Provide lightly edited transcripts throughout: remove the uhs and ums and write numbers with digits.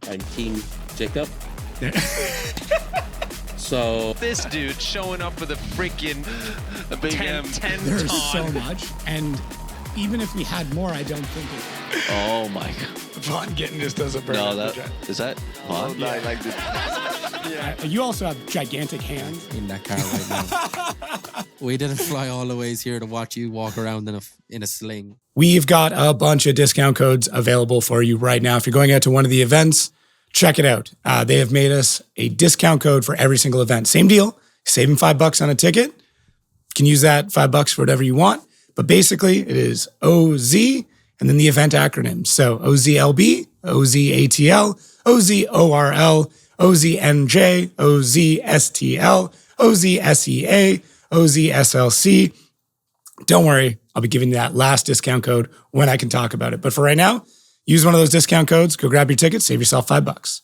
I'm Team Jacob. So this dude showing up with a freaking 10 There's ton. so much, and even if we had more, I don't think it. Oh my god! Vaughn Gettins just does a burn. No, is that Vaughn? No, I like this. You also have gigantic hands. In that car right now. We didn't fly all the ways here to watch you walk around in a sling. We've got a bunch of discount codes available for you right now. If you're going out to one of the events, check it out. They have made us a discount code for every single event. Same deal, saving $5 on a ticket. You can use that $5 for whatever you want. But basically, it is OZ and then the event acronyms. So OZLB, OZATL, OZORL, OZNJ, OZSTL, OZSEA, OZSLC. Don't worry, I'll be giving you that last discount code when I can talk about it. But for right now, use one of those discount codes, go grab your ticket, save yourself $5.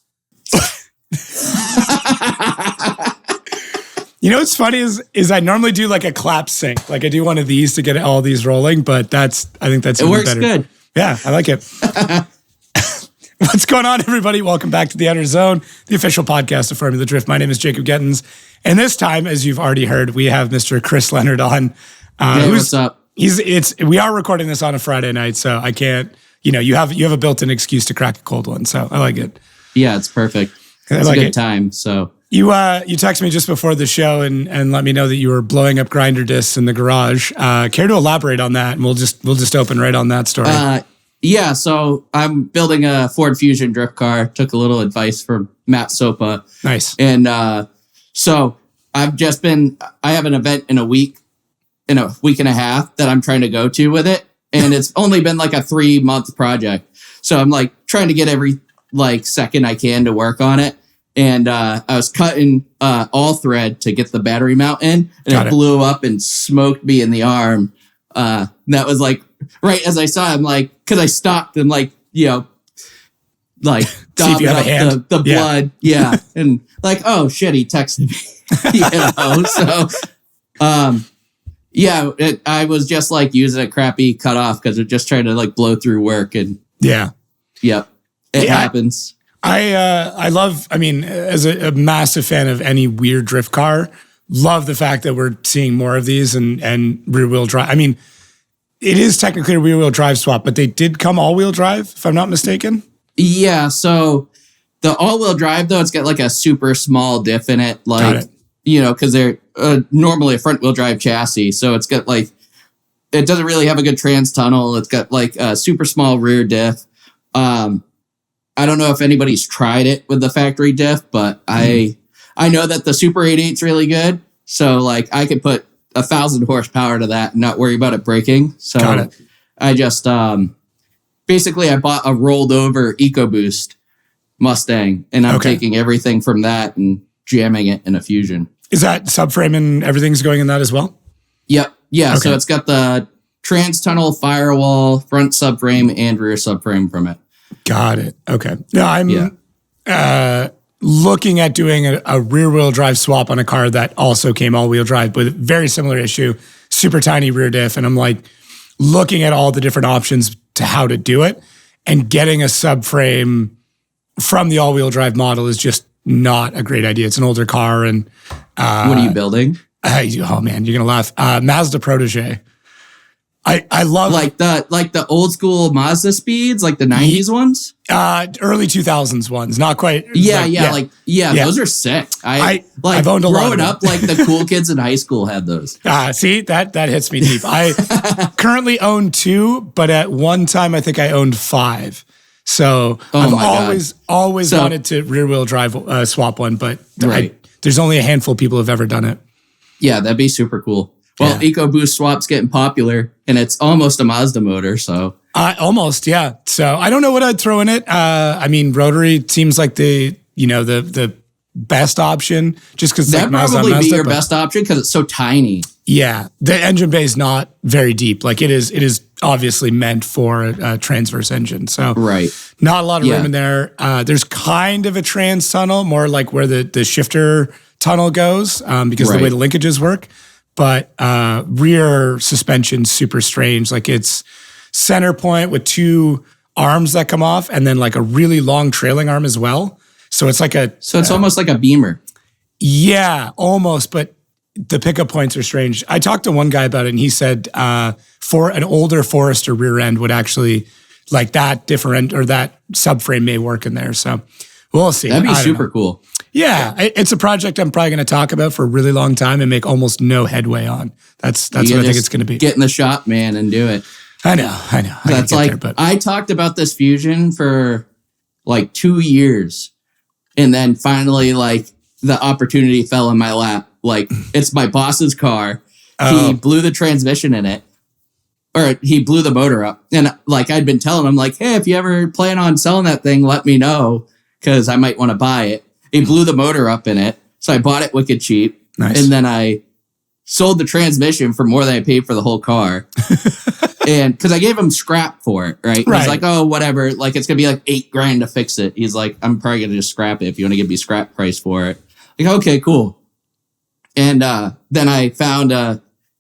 You know what's funny is I normally do like a clap sync. Like I do one of these to get all these rolling, but I think that's It works better. good. Yeah, I like it. What's going on, everybody? Welcome back to the Outerzone, the official podcast of Formula Drift. My name is Jacob Gettins. And this time, as you've already heard, we have Mr. Chris Leonard on. Hey, what's up? We are recording this on a Friday night, so I can't, you have a built-in excuse to crack a cold one. So I like it. Yeah, it's perfect. It's a good time. So you texted me just before the show and let me know that you were blowing up grinder discs in the garage. Care to elaborate on that? And we'll just open right on that story. Yeah, so I'm building a Ford Fusion drift car. Took a little advice from Matt Sopa. Nice. And so I have an event in a week and a half that I'm trying to go to with it. And it's only been like a 3-month project. So I'm like trying to get every second I can to work on it. And I was cutting all thread to get the battery mount in, and it blew up and smoked me in the arm. That was like right as I saw him, because I stopped and daubing up the blood. Yeah. And oh shit, he texted me. So I was just using a crappy cutoff because it just trying to blow through work, and it happens. I love, as a massive fan of any weird drift car, love the fact that we're seeing more of these and rear wheel drive. It is technically a rear wheel drive swap, but they did come all wheel drive, if I'm not mistaken. Yeah. So the all wheel drive though, it's got a super small diff in it, because they're normally a front wheel drive chassis. So it's got it doesn't really have a good trans tunnel. It's got a super small rear diff. I don't know if anybody's tried it with the factory diff, but I know that the Super 88's really good. So I could put 1,000 horsepower to that and not worry about it breaking. So I just basically I bought a rolled over EcoBoost Mustang, and I'm taking everything from that and jamming it in a Fusion. Is that subframe and everything's going in that as well? Yep. Yeah. Okay. So it's got the trans tunnel, firewall, front subframe, and rear subframe from it. Got it. Okay. Now I'm looking at doing a rear wheel drive swap on a car that also came all wheel drive, but very similar issue, super tiny rear diff. And I'm looking at all the different options to how to do it, and getting a subframe from the all wheel drive model is just not a great idea. It's an older car. And what are you building? Oh man, you're going to laugh. Mazda Protege. I love the old school Mazda speeds, the 90s ones, early 2000s ones, not quite. Those are sick. I've owned a lot. Growing up, the cool kids in high school had those. See, that hits me deep. I currently own 2, but at one time I think I owned 5. So I've always wanted to rear wheel drive swap one, but there's only a handful of people who've ever done it. Yeah, that'd be super cool. Well, EcoBoost swap's getting popular, and it's almost a Mazda motor, so. Almost, yeah. So I don't know what I'd throw in it. Rotary seems like the best option, just because that'd probably be your best option because it's so tiny. Yeah, the engine bay is not very deep. It is obviously meant for a transverse engine, so not a lot of room in there. There's kind of a trans tunnel, more like where the shifter tunnel goes, because of the way the linkages work. But rear suspension super strange. It's center point with 2 arms that come off and then like a really long trailing arm as well. So it's like it's almost like a Beamer. Yeah, almost. But the pickup points are strange. I talked to one guy about it and he said for an older Forester rear end would actually like that different or that subframe may work in there. So we'll see. That'd be super cool. Yeah, it's a project I'm probably going to talk about for a really long time and make almost no headway on. That's what I think it's going to be. Get in the shop, man, and do it. I know. That's like, I talked about this Fusion for like 2 years. And then finally, like, the opportunity fell in my lap. Like, it's my boss's car. He blew the transmission in it. Or he blew the motor up. And like, I'd been telling him, like, hey, if you ever plan on selling that thing, let me know. Because I might want to buy it. He blew the motor up in it. So I bought it wicked cheap. Nice. And then I sold the transmission for more than I paid for the whole car. And because I gave him scrap for it, right? He's like, oh, whatever. Like, it's going to be like $8,000 to fix it. He's like, I'm probably going to just scrap it if you want to give me scrap price for it. Like, okay, cool. And then I found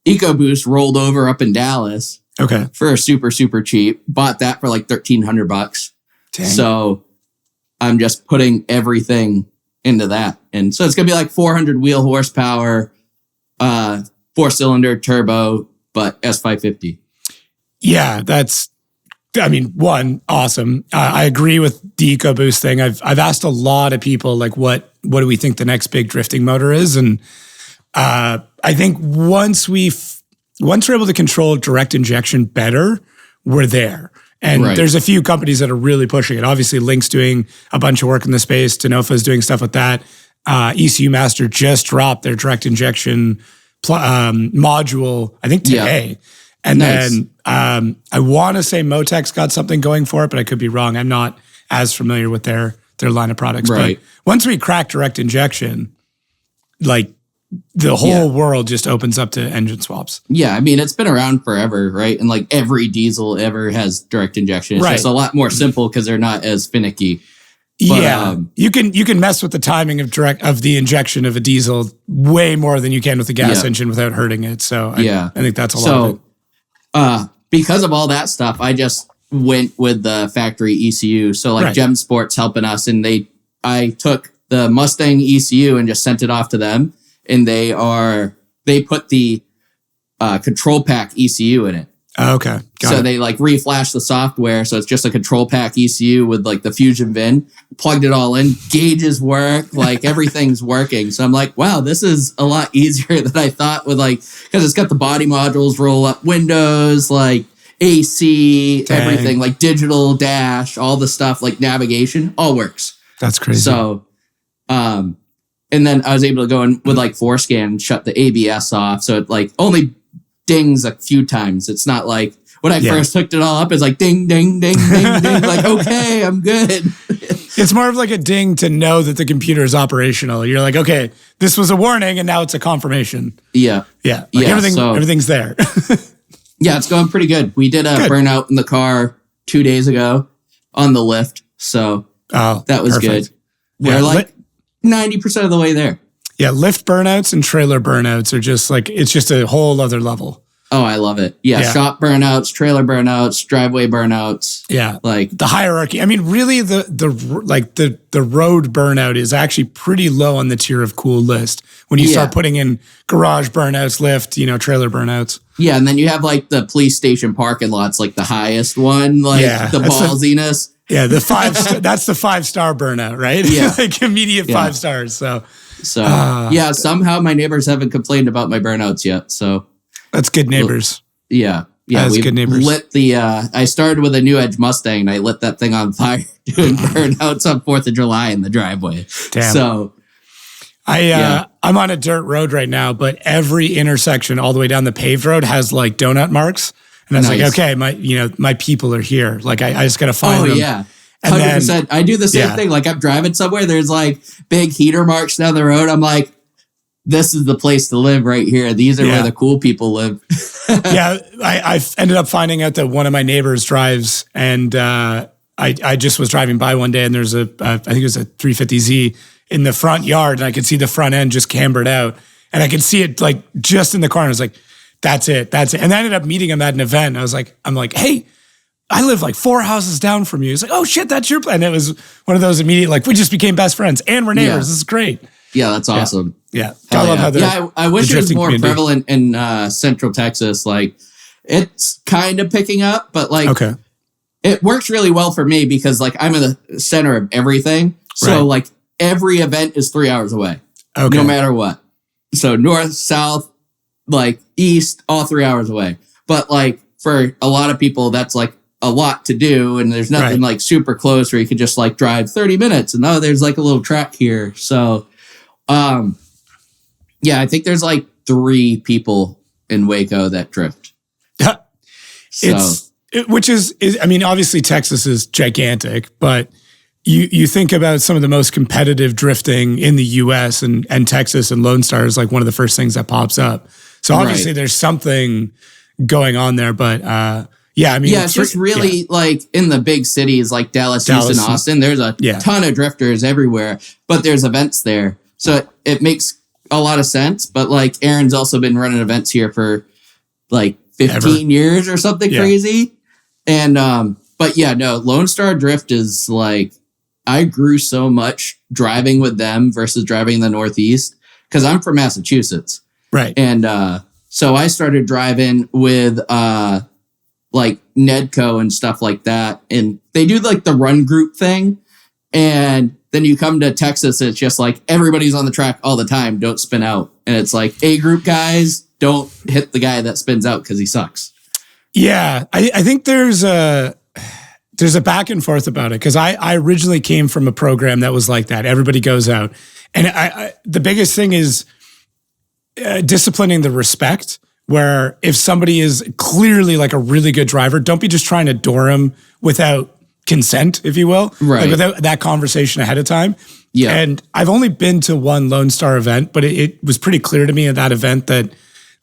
EcoBoost rolled over up in Dallas. Okay. For super, super cheap. Bought that for like $1,300. Dang. So I'm just putting everything into that. And so it's going to be like 400 wheel horsepower, 4-cylinder turbo, but S550. Yeah, awesome. I agree with the EcoBoost thing. I've asked a lot of people, like, what do we think the next big drifting motor is? And I think once we're able to control direct injection better, we're there. And there's a few companies that are really pushing it. Obviously, Link's doing a bunch of work in the space. Tenofa's doing stuff with that. ECU Master just dropped their direct injection module, I think today. Yeah. And then I want to say Motec's got something going for it, but I could be wrong. I'm not as familiar with their line of products. Right. But once we crack direct injection, like the whole world just opens up to engine swaps. Yeah, I mean, it's been around forever, right? And like every diesel ever has direct injection. It's just a lot more simple because they're not as finicky. But, you can mess with the timing of the injection of a diesel way more than you can with a gas engine without hurting it. So I think that's a lot of it. Because of all that stuff, I just went with the factory ECU. So like Gem Sport's helping us, and I took the Mustang ECU and just sent it off to them, and they put the control pack ECU in it. Oh, okay. Got it. They like reflash the software. So it's just a control pack ECU with like the Fusion VIN, plugged it all in, gauges work, like everything's working. So I'm like, wow, this is a lot easier than I thought with like, cause it's got the body modules, roll up windows, like AC, everything, like digital dash, all the stuff, like navigation, all works. That's crazy. So, and then I was able to go in with like Forescan and shut the ABS off. So it like only dings a few times. It's not like when I first hooked it all up, it's like ding, ding, ding, ding, ding. Like, okay, I'm good. It's more of like a ding to know that the computer is operational. You're like, okay, this was a warning and now it's a confirmation. Yeah. Yeah. Like everything's there. Yeah, it's going pretty good. We did a burnout in the car 2 days ago on the lift. So that was good. We're like 90% of the way there. Yeah, lift burnouts and trailer burnouts are just like, it's just a whole other level. Oh, I love it. Yeah, shop burnouts, trailer burnouts, driveway burnouts. Yeah, like the hierarchy. I mean, really, the road burnout is actually pretty low on the tier of cool list when you start putting in garage burnouts, lift, trailer burnouts. Yeah, and then you have like the police station parking lots, like the highest one, like the ballsiness. The 5 that's the 5-star burnout, right? Yeah, like immediate 5 stars. So somehow my neighbors haven't complained about my burnouts yet. So that's good neighbors. Yeah. That's good neighbors. Lit I started with a New Edge Mustang and I lit that thing on fire doing burnouts on 4th of July in the driveway. Damn. So I'm on a dirt road right now, but every intersection all the way down the paved road has like donut marks. And I was like, okay, my people are here. Like I just got to find them. Oh yeah. 100%. I do the same thing. Like I'm driving somewhere, there's like big heater marks down the road. I'm like, this is the place to live right here. These are where the cool people live. I ended up finding out that one of my neighbors drives, and I just was driving by one day, and there's I think it was a 350Z in the front yard, and I could see the front end just cambered out, and I could see it like just in the corner. I was like, that's it. And I ended up meeting him at an event. I'm like, hey, I live like 4 houses down from you. It's like, oh shit, that's your plan. And it was one of those immediate, like, we just became best friends and we're neighbors. Yeah. This is great. Yeah, that's awesome. Yeah. Hell I love yeah. how I wish the it was drifting more community- prevalent in Central Texas. Like, it's kind of picking up, but like, Okay. it works really well for me because like I'm in the center of everything. So Right. like every event is 3 hours away, Okay. no matter what. So north, south, like east, all 3 hours away. But like for a lot of people, that's like a lot to do. And there's nothing Right. like super close where you could just like drive 30 minutes and there's like a little track here. So, yeah, I think there's like 3 people in Waco that drift. Which is, I mean, obviously Texas is gigantic, but you think about some of the most competitive drifting in the US and Texas and Lone Star is like one of the first things that pops up. So obviously Right. there's something going on there, but yeah, I mean, Yeah, it's just really like in the big cities like Dallas, Houston, Austin, there's a ton of drifters everywhere, but there's events there. So it makes a lot of sense. But like Aaron's also been running events here for like 15 years or something crazy. And, but yeah, no, Lone Star Drift is like, I grew so much driving with them versus driving in the Northeast because I'm from Massachusetts. Right. And, so I started driving with, like Nedco and stuff like that. And they do like the run group thing. And then you come to Texas, it's just like everybody's on the track all the time. Don't spin out. And it's like A group guys don't hit the guy that spins out because he sucks. Yeah. I think there's a back and forth about it because I originally came from a program that was like that. Everybody goes out. And the biggest thing is disciplining the respect. Where if somebody is clearly like a really good driver, don't be just trying to door him without consent, if you will. Right. Like without that conversation ahead of time. Yeah. And I've only been to one Lone Star event, but it was pretty clear to me at that event that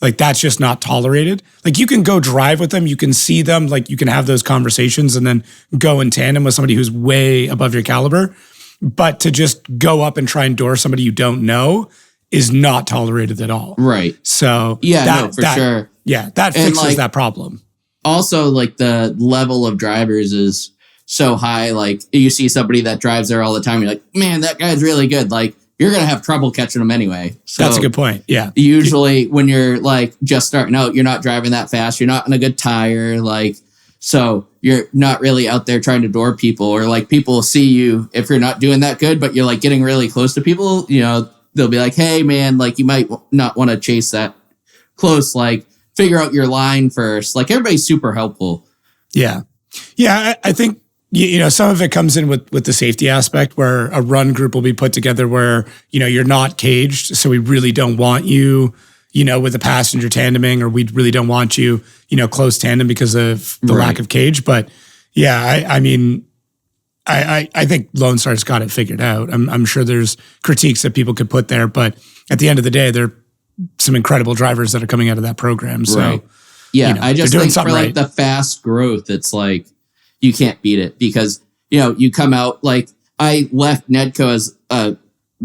like that's just not tolerated. Like you can go drive with them, you can see them, like you can have those conversations and then go in tandem with somebody who's way above your caliber. But to just go up and try and door somebody you don't know is not tolerated at all. Right. So yeah, for sure. Yeah, that And, fixes like, that problem. Also, like the level of drivers is so high. Like you see somebody that drives there all the time. You're like, man, that guy's really good. Like you're going to have trouble catching them anyway. So That's a good point. Yeah. Usually when you're like just starting out, you're not driving that fast. You're not in a good tire. Like, so you're not really out there trying to door people or like people see you if you're not doing that good, but you're like getting really close to people, you know, they'll be like, hey man, like you might not want to chase that close. Like figure out your line first. Like everybody's super helpful. Yeah. Yeah. I think, you know, some of it comes in with the safety aspect where a run group will be put together where, you know, you're not caged. So we really don't want you, you know, with a passenger tandeming, or we really don't want you, you know, close tandem because of the lack of cage. But yeah, I mean, I think Lone Star's got it figured out. I'm sure there's critiques that people could put there, but at the end of the day, there are some incredible drivers that are coming out of that program. So yeah, you know, I just they're doing think for something like right. the fast growth, it's like you can't beat it because, you know, you come out like I left Nedco as a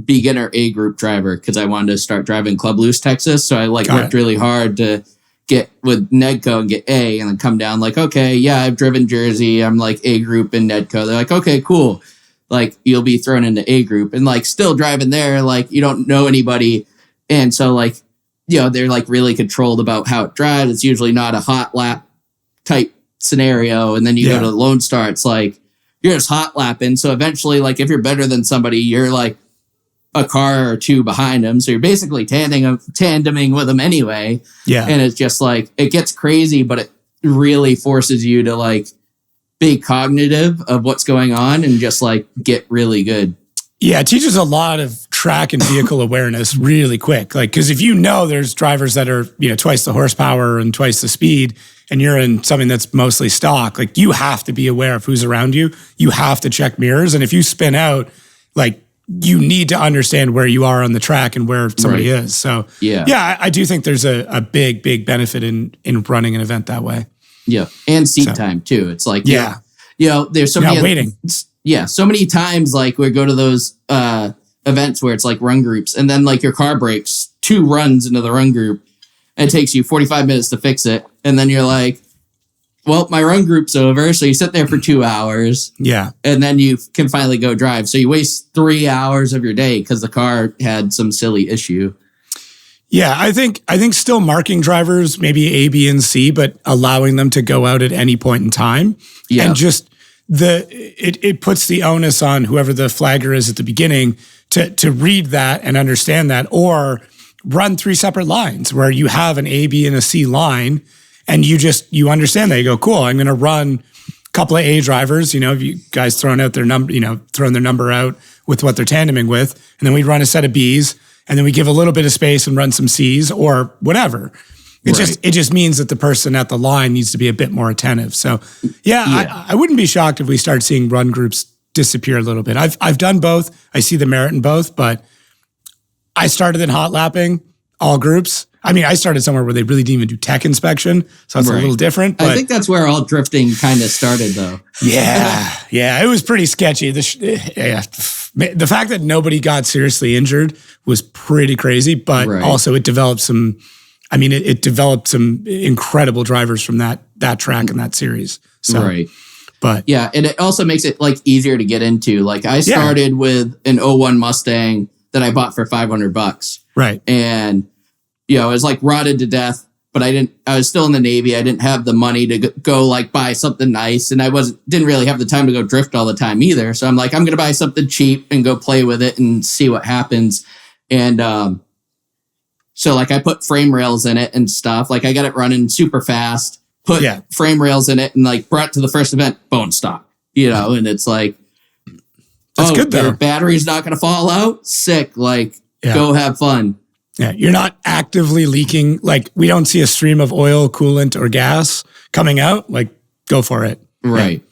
beginner A group driver because I wanted to start driving Club Loose Texas. So I like worked really hard to get with Nedco and get A and then come down like, okay, yeah, I've driven Jersey. I'm like A group in Nedco. They're like, okay, cool. Like you'll be thrown into A group and like still driving there. Like you don't know anybody. And so like, you know, they're like really controlled about how it drives. It's usually not a hot lap type scenario. And then you go to Lone Star, it's like, you're just hot lapping. So eventually, like if you're better than somebody, you're like a car or two behind them. So you're basically tandeming with them anyway. Yeah. And it's just like, it gets crazy, but it really forces you to like be cognitive of what's going on and just like get really good. Yeah, it teaches a lot of track and vehicle awareness really quick. Like, because if you know there's drivers that are, you know, twice the horsepower and twice the speed, and you're in something that's mostly stock, like you have to be aware of who's around you. You have to check mirrors. And if you spin out, like you need to understand where you are on the track and where somebody is. So yeah, I do think there's a big, big benefit in running an event that way. Yeah. And seat time too. It's like, you know, there's so many waiting. Yeah, so many times like we go to those events where it's like run groups and then like your car breaks 2 runs into the run group and it takes you 45 minutes to fix it. And then you're like, well, my run group's over. So you sit there for 2 hours. Yeah. And then you can finally go drive. So you waste 3 hours of your day because the car had some silly issue. Yeah, I think still marking drivers, maybe A, B, and C, but allowing them to go out at any point in time. Yeah. And just it puts the onus on whoever the flagger is at the beginning to read that and understand that, or run 3 separate lines where you have an A, B, and a C line, and you understand that. You go, cool, I'm going to run a couple of A drivers, you guys throwing out their number, throwing their number out with what they're tandeming with, and then we run a set of Bs, and then we give a little bit of space and run some Cs or whatever. It just means that the person at the line needs to be a bit more attentive. So yeah. I wouldn't be shocked if we start seeing run groups disappear a little bit. I've done both. I see the merit in both, but I started in hot lapping all groups. I mean, I started somewhere where they really didn't even do tech inspection, so it's a little different. But I think that's where all drifting kind of started, though. Yeah, it was pretty sketchy. The fact that nobody got seriously injured was pretty crazy, but also it developed some. I mean, it developed some incredible drivers from that track and that series. So, but yeah, and it also makes it like easier to get into. Like I started with an 01 Mustang that I bought for $500. Right. And it was like rotted to death, but I was still in the Navy. I didn't have the money to go like buy something nice. And I didn't really have the time to go drift all the time either. So I'm like, I'm going to buy something cheap and go play with it and see what happens. And, so like I put frame rails in it and stuff. Like I got it running super fast, put frame rails in it and like brought it to the first event, bone stock, and it's like, that's good though. Your battery's not going to fall out. Sick. Like go have fun. Yeah. You're not actively leaking. Like we don't see a stream of oil, coolant, or gas coming out. Like go for it. Right.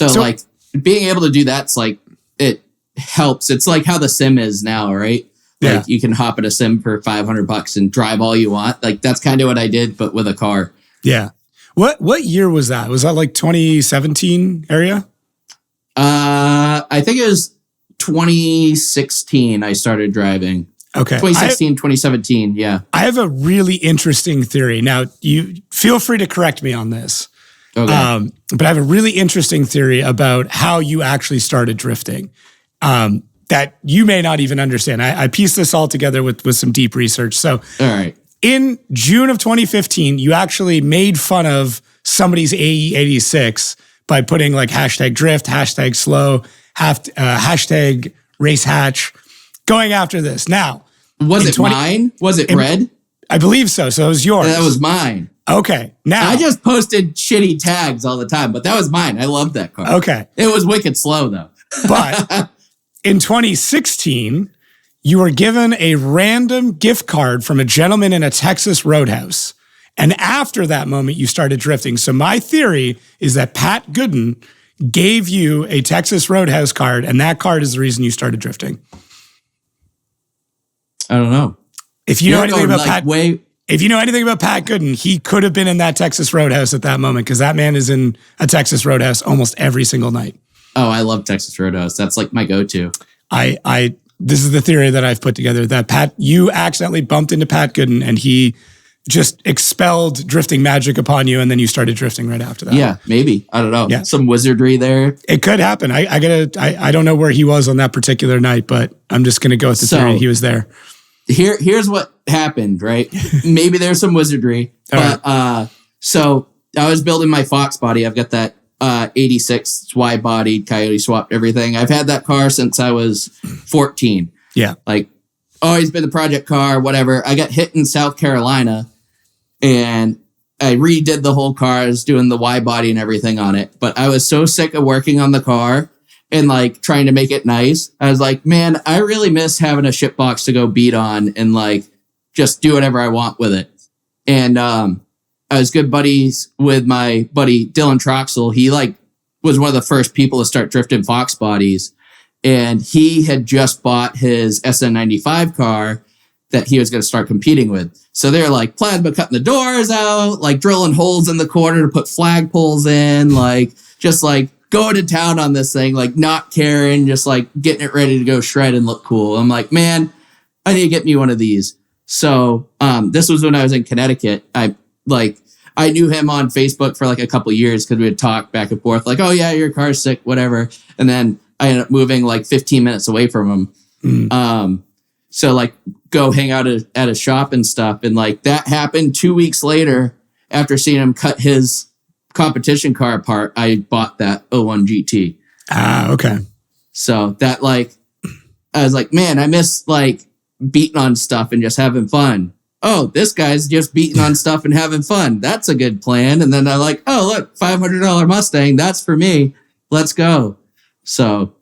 Yeah. So like being able to do that's like, it helps. It's like how the sim is now, right? Like you can hop in a sim for $500 and drive all you want. Like that's kind of what I did, but with a car. Yeah. What year was that? Was that like 2017 area? I think it was 2016 I started driving. Okay. 2016, 2017. Yeah. I have a really interesting theory. Now you feel free to correct me on this. Okay. But I have a really interesting theory about how you actually started drifting. That you may not even understand. I pieced this all together with some deep research. So all right. In June of 2015, you actually made fun of somebody's AE86 by putting like hashtag drift, hashtag slow, hashtag race hatch, going after this. Now, was it mine? Was it red? I believe so. So it was yours. That was mine. Okay. Now I just posted shitty tags all the time, but that was mine. I loved that car. Okay. It was wicked slow though. But in 2016, you were given a random gift card from a gentleman in a Texas roadhouse. And after that moment, you started drifting. So my theory is that Pat Gooden gave you a Texas roadhouse card, and that card is the reason you started drifting. I don't know. If you know anything about if you know anything about Pat Gooden, he could have been in that Texas roadhouse at that moment because that man is in a Texas roadhouse almost every single night. Oh, I love Texas Roadhouse. That's like my go-to. This is the theory that I've put together that you accidentally bumped into Pat Gooden and he just expelled drifting magic upon you and then you started drifting right after that. Yeah, maybe. I don't know. Yeah. Some wizardry there. It could happen. I don't know where he was on that particular night, but I'm just going to go with the theory he was there. Here's what happened, right? Maybe there's some wizardry. So I was building my Fox body. I've got that 86 wide body, coyote swapped everything. I've had that car since I was 14. Yeah. Like always been the project car, whatever. I got hit in South Carolina and I redid the whole car. I was doing the wide body and everything on it. But I was so sick of working on the car and like trying to make it nice. I was like, man, I really miss having a ship box to go beat on and like just do whatever I want with it. And I was good buddies with my buddy Dylan Troxel. He like was one of the first people to start drifting Fox bodies. And he had just bought his SN95 car that he was going to start competing with. So they're like plasma cutting the doors out, like drilling holes in the corner to put flagpoles in, like just like going to town on this thing, like not caring, just like getting it ready to go shred and look cool. I'm like, man, I need to get me one of these. So this was when I was in Connecticut. I knew him on Facebook for like a couple years because we would talk back and forth like, oh yeah, your car's sick, whatever. And then I ended up moving like 15 minutes away from him. So like go hang out at a shop and stuff. And like that happened 2 weeks later after seeing him cut his competition car apart. I bought that 01 GT. Ah, okay. So that like, I was like, man, I miss like beating on stuff and just having fun. Oh, this guy's just beating on stuff and having fun. That's a good plan. And then I like, oh, look, $500 Mustang. That's for me. Let's go. So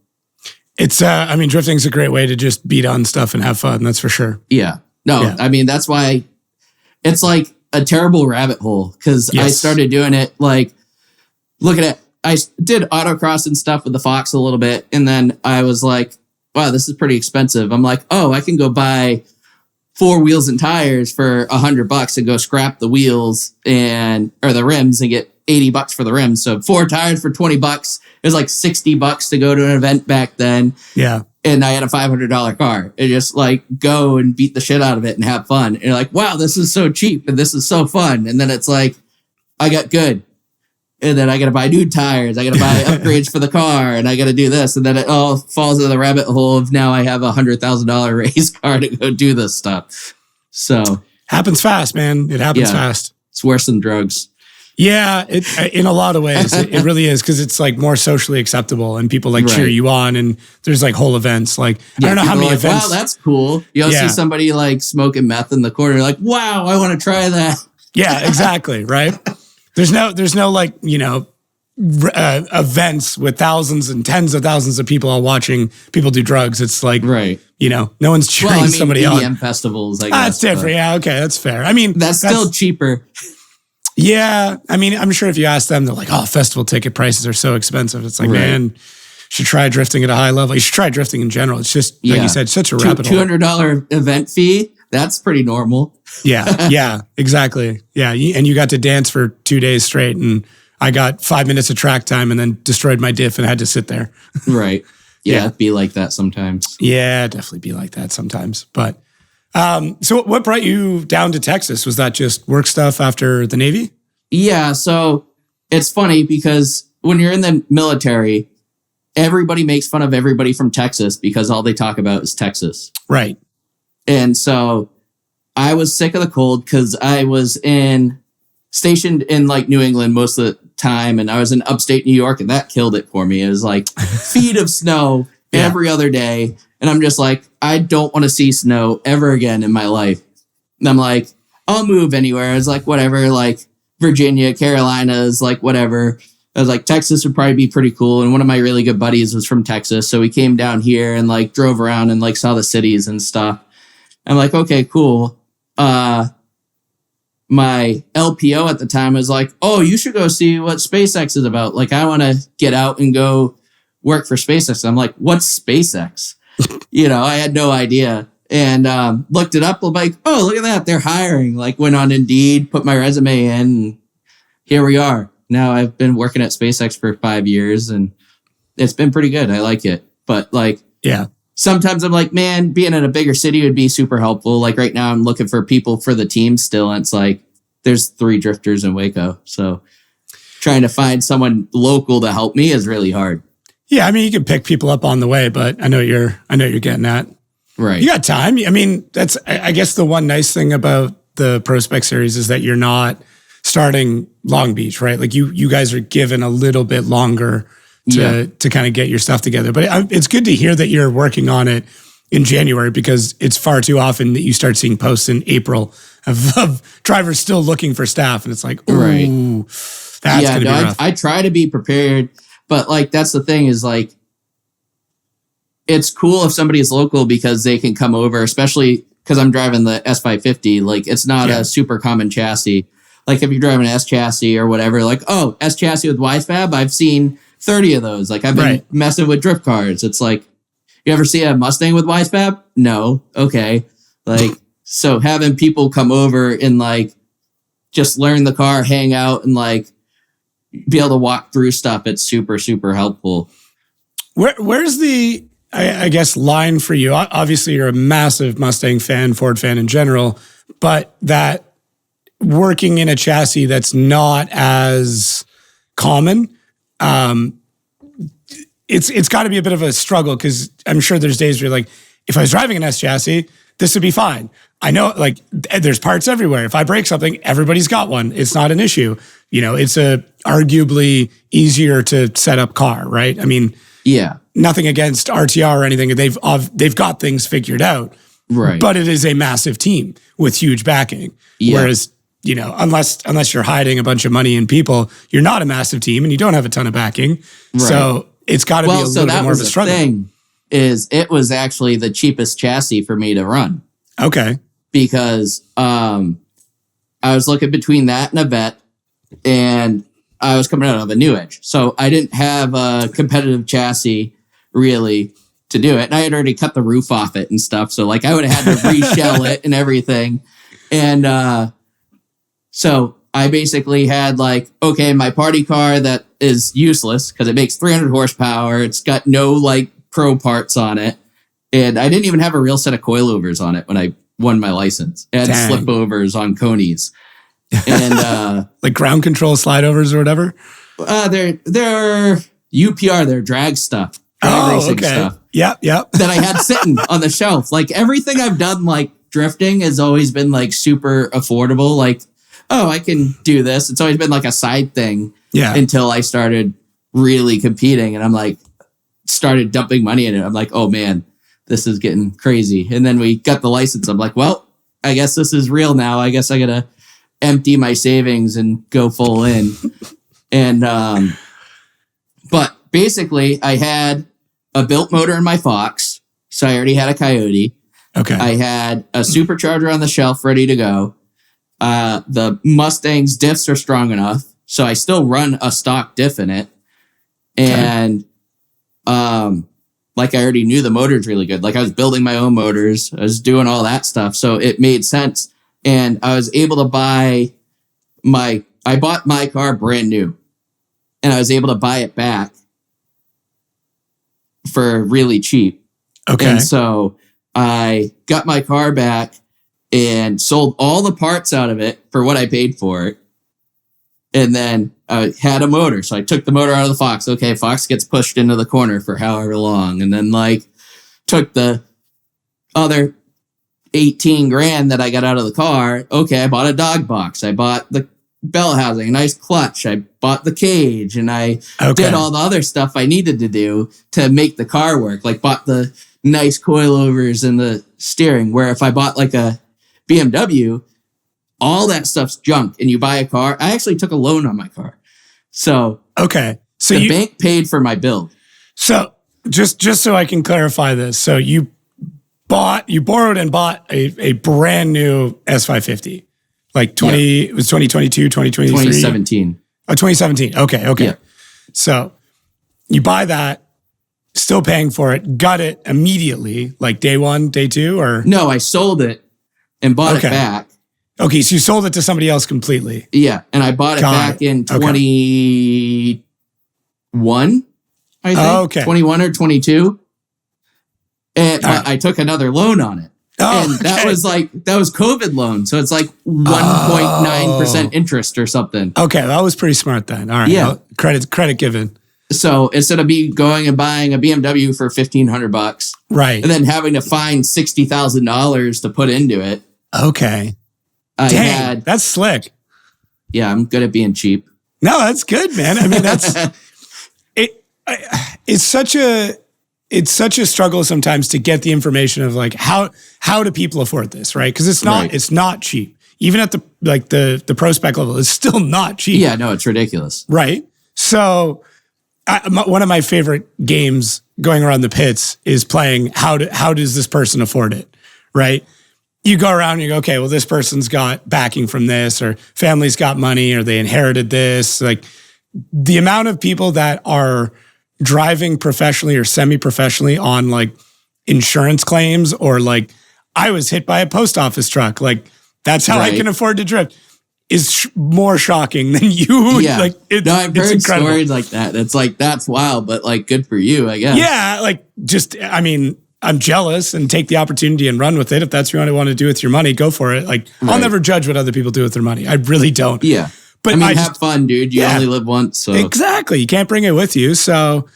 it's, I mean, drifting's a great way to just beat on stuff and have fun. That's for sure. Yeah. No, Yeah. I mean, that's why it's like a terrible rabbit hole because I started doing it like looking at, I did autocross and stuff with the Fox a little bit. And then I was like, wow, this is pretty expensive. I'm like, oh, I can go buy 4 wheels and tires for $100 and go scrap the wheels or the rims and get $80 for the rims. So 4 tires for $20. It was like $60 to go to an event back then. Yeah. And I had a $500 car and just like go and beat the shit out of it and have fun. And you're like, wow, this is so cheap and this is so fun. And then it's like, I got good. And then I got to buy new tires. I got to buy upgrades for the car and I got to do this. And then it all falls into the rabbit hole of now I have a $100,000 race car to go do this stuff. So happens fast, man. It happens fast. It's worse than drugs. Yeah, in a lot of ways, it really is because it's like more socially acceptable and people like cheer you on and there's like whole events. Like, I don't know how many like, events. Wow, that's cool. You'll see somebody like smoking meth in the corner. Like, wow, I want to try that. Yeah, exactly. Right. There's no like, events with thousands and tens of thousands of people all watching people do drugs. It's like, no one's cheering somebody on. EDM festivals, I guess. That's different. Yeah. Okay. That's fair. I mean, that's still cheaper. Yeah. I mean, I'm sure if you ask them, they're like, oh, festival ticket prices are so expensive. It's like, man, you should try drifting at a high level. You should try drifting in general. It's just, like you said, such a rabbit hole. $200 event fee. That's pretty normal. Yeah, exactly. Yeah, and you got to dance for 2 days straight, and I got 5 minutes of track time, and then destroyed my diff and had to sit there. Right. Yeah, it'd be like that sometimes. Yeah, definitely be like that sometimes. But so, what brought you down to Texas? Was that just work stuff after the Navy? Yeah. So it's funny because when you're in the military, everybody makes fun of everybody from Texas because all they talk about is Texas. Right. And so I was sick of the cold because I was stationed in like New England most of the time. And I was in upstate New York and that killed it for me. It was like feet of snow every other day. And I'm just like, I don't want to see snow ever again in my life. And I'm like, I'll move anywhere. It's like, whatever, like Virginia, Carolinas, like whatever. I was like, Texas would probably be pretty cool. And one of my really good buddies was from Texas. So we came down here and like drove around and like saw the cities and stuff. I'm like, okay, cool. My LPO at the time was like, oh, you should go see what SpaceX is about. Like, I want to get out and go work for SpaceX. I'm like, what's SpaceX? I had no idea. And looked it up. I'm like, oh, look at that. They're hiring. Like, went on Indeed, put my resume in. And here we are. Now I've been working at SpaceX for 5 years and it's been pretty good. I like it. But like, sometimes I'm like, man, being in a bigger city would be super helpful. Like right now I'm looking for people for the team still. And it's like, there's 3 drifters in Waco. So trying to find someone local to help me is really hard. Yeah. I mean, you can pick people up on the way, but I know you're getting at. Right. You got time. I mean, that's, I guess the one nice thing about the Prospec series is that you're not starting Long Beach, right? Like you guys are given a little bit longer to kind of get your stuff together. But it's good to hear that you're working on it in January because it's far too often that you start seeing posts in April of drivers still looking for staff. And it's like, ooh, that's going to be rough. I try to be prepared, but like, that's the thing is like, it's cool if somebody is local because they can come over, especially because I'm driving the S550. Like it's not a super common chassis. Like if you're driving an S chassis or whatever, like, oh, S chassis with YFAB, I've seen 30 of those. Like I've been messing with drift cars. It's like, you ever see a Mustang with YFAB? No. Okay. Like, so having people come over and like, just learn the car, hang out and like be able to walk through stuff. It's super, super helpful. Where's the, I guess, line for you? Obviously you're a massive Mustang fan, Ford fan in general, but that working in a chassis that's not as common, it's got to be a bit of a struggle, because I'm sure there's days where you're like, if I was driving an S chassis, this would be fine. I know, like, there's parts everywhere. If I break something, everybody's got one. It's not an issue. It's a arguably easier to set up car, right? I mean, yeah, nothing against RTR or anything. They've got things figured out, right? But it is a massive team with huge backing. Yeah. Whereas, unless you're hiding a bunch of money in people, you're not a massive team and you don't have a ton of backing. Right. So it's got to be a little bit more of a struggle. Thing is, it was actually the cheapest chassis for me to run. Okay. Because I was looking between that and a vet, and I was coming out of a New Edge. So I didn't have a competitive chassis really to do it. And I had already cut the roof off it and stuff. So like I would have had to reshell it and everything. And so I basically had like, okay, my party car that is useless because it makes 300 horsepower. It's got no like pro parts on it. And I didn't even have a real set of coilovers on it when I won my license. It had slipovers on conies. And like ground control slidovers or whatever? They're UPR, they're drag stuff. Drag racing stuff. Yep. That I had sitting on the shelf. Like everything I've done, like drifting, has always been like super affordable. Like, oh, I can do this. It's always been like a side thing. Yeah. Until I started really competing, and I'm like, started dumping money in it. I'm like, oh man, this is getting crazy. And then we got the license. I'm like, well, I guess this is real now. I guess I gotta empty my savings and go full in. And but basically I had a built motor in my Fox, so I already had a Coyote. Okay. I had a supercharger on the shelf ready to go. The Mustang's diffs are strong enough, so I still run a stock diff in it. And like I already knew the motor's really good. Like I was building my own motors. I was doing all that stuff. So it made sense. And I was able to I bought my car brand new, and I was able to buy it back for really cheap. Okay. And so I got my car back and sold all the parts out of it for what I paid for it. And then I had a motor. So I took the motor out of the Fox. Okay, Fox gets pushed into the corner for however long. And then like took the other 18 grand that I got out of the car. Okay, I bought a dog box. I bought the bell housing, a nice clutch. I bought the cage, and I did all the other stuff I needed to do to make the car work. Like bought the nice coilovers and the steering, where if I bought like a BMW, all that stuff's junk, and you buy a car. I actually took a loan on my car. So so the bank paid for my build. So just so I can clarify this. So you borrowed and bought a brand new S550, like it was 2022, 2023? 2017. Oh, 2017. Okay. Yeah. So you buy that, still paying for it, got it immediately, like day one, day two, or? No, I sold it and bought it back. Okay, so you sold it to somebody else completely. Yeah, and I bought it back in 21, I think. 21 or 22. And I took another loan on it. And that was COVID loan. So it's like 1.9% interest or something. Okay, that was pretty smart then. All right. Yeah. Credit given. So instead of me going and buying a BMW for $1,500, right, and then having to find $60,000 to put into it. Okay. That's slick. Yeah, I'm good at being cheap. No, that's good, man. I mean, that's it's such a struggle sometimes to get the information of like how do people afford this, right? Because it's not cheap. Even at the Prospec level, it's still not cheap. Yeah, no, it's ridiculous. Right. So one of my favorite games going around the pits is playing how does this person afford it, right? You go around and you go, okay, well, this person's got backing from this, or family's got money, or they inherited this. Like the amount of people that are driving professionally or semi-professionally on like insurance claims, or like I was hit by a post office truck, like that's how I can afford to drift, is more shocking than you. Yeah. Like I've heard stories like that. It's like, that's wild, but like good for you, I guess. Yeah. Like just, I mean, I'm jealous and take the opportunity and run with it. If that's what you want to do with your money, go for it. Like, I'll never judge what other people do with their money. I really don't. Yeah. But I mean, have fun, dude. You only live once. So exactly. You can't bring it with you. So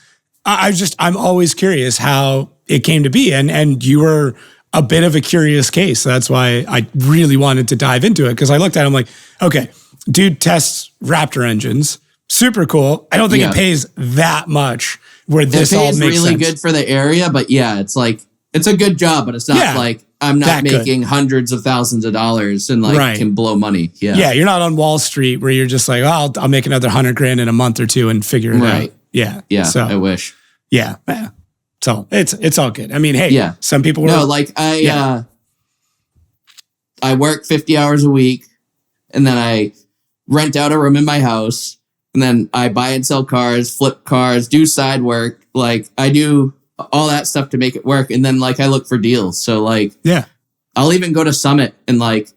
I'm always curious how it came to be. And you were a bit of a curious case. That's why I really wanted to dive into it. Because I looked at him like, okay, dude tests Raptor engines. Super cool. I don't think it pays that much where this all makes really sense. Good for the area, but yeah, it's like, it's a good job, but it's not like I'm not making hundreds of thousands of dollars and like can blow money. Yeah. Yeah. You're not on Wall Street where you're just like, oh, I'll make another $100,000 in a month or two and figure it out. Yeah. Yeah. So I wish. Yeah. So it's all good. I mean, hey, some people were. No, like I work 50 hours a week and then I rent out a room in my house. And then I buy and sell cars, flip cars, do side work. Like I do all that stuff to make it work. And then like I look for deals. So like, I'll even go to Summit and like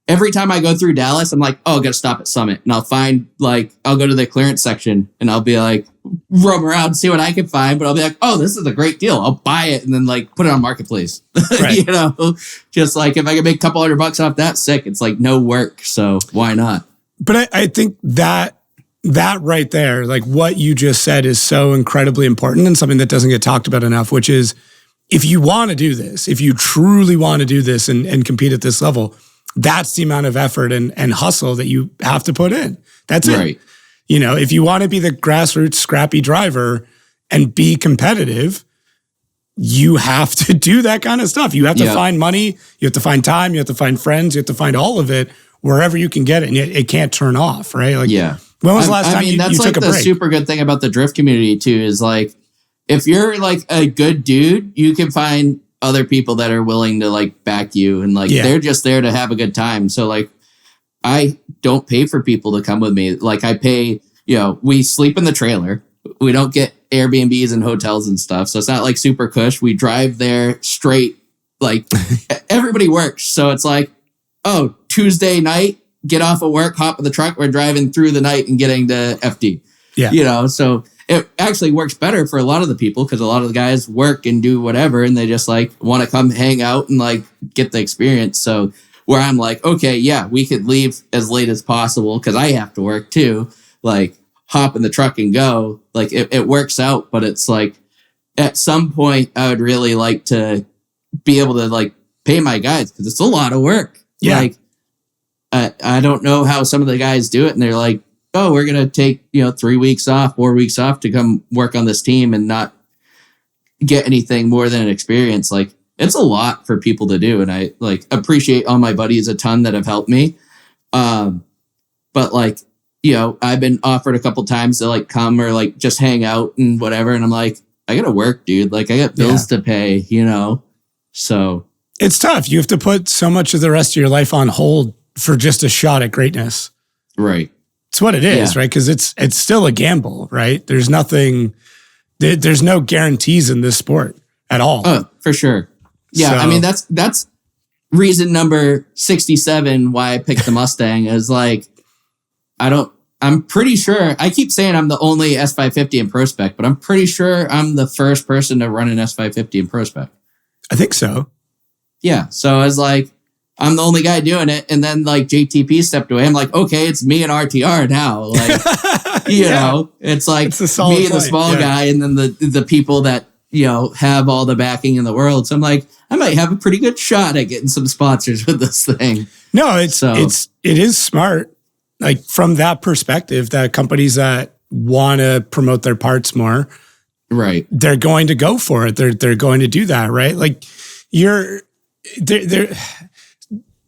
every time I go through Dallas, I'm like, oh, I got to stop at Summit. And I'll find like, I'll go to the clearance section and I'll be like, roam around, see what I can find. But I'll be like, oh, this is a great deal. I'll buy it and then like put it on Marketplace. You know, just like if I can make a couple $100 off that, sick. It's like no work. So why not? But I think that right there, like what you just said is so incredibly important and something that doesn't get talked about enough, which is if you want to do this, if you truly want to do this and compete at this level, that's the amount of effort and hustle that you have to put in. That's it. You know, if you want to be the grassroots scrappy driver and be competitive, you have to do that kind of stuff. You have to find money, you have to find time, you have to find friends, you have to find all of it wherever you can get it. And it can't turn off, right? Like, when was the last time you that's took like a break? The super good thing about the drift community too is like, if you're like a good dude, you can find other people that are willing to like back you and like they're just there to have a good time. So like, I don't pay for people to come with me. Like I pay, you know, we sleep in the trailer. We don't get Airbnbs and hotels and stuff. So it's not like super cush. We drive there straight. Like everybody works. So it's like, oh, Tuesday night, get off of work, hop in the truck. We're driving through the night and getting to FD. Yeah. You know, so it actually works better for a lot of the people because a lot of the guys work and do whatever and they just like want to come hang out and like get the experience. So where I'm like, okay, yeah, we could leave as late as possible because I have to work too. Like hop in the truck and go. Like it works out, but it's like at some point I would really like to be able to like pay my guys because it's a lot of work. Yeah. Like, I don't know how some of the guys do it. And they're like, oh, we're going to take, 3 weeks off, 4 weeks off to come work on this team and not get anything more than an experience. Like it's a lot for people to do. And I like appreciate all my buddies a ton that have helped me. But like, I've been offered a couple times to like come or like just hang out and whatever. And I'm like, I got to work, dude. Like I got bills to pay, so. It's tough. You have to put so much of the rest of your life on hold for just a shot at greatness. Right. It's what it is, right? Because it's still a gamble, right? There's nothing, there's no guarantees in this sport at all. Oh, for sure. Yeah. So, I mean, that's reason number 67 why I picked the Mustang is like, I'm pretty sure, I keep saying I'm the only S550 in Prospec, but I'm pretty sure I'm the first person to run an S550 in Prospec. I think so. Yeah. So I was like, I'm the only guy doing it. And then like JTP stepped away. I'm like, okay, it's me and RTR now. Like, you know, it's like me and the small guy and then the people that, have all the backing in the world. So I'm like, I might have a pretty good shot at getting some sponsors with this thing. No, it is smart. Like from that perspective, that companies that want to promote their parts more, right? They're going to go for it. They're going to do that, right? Like they're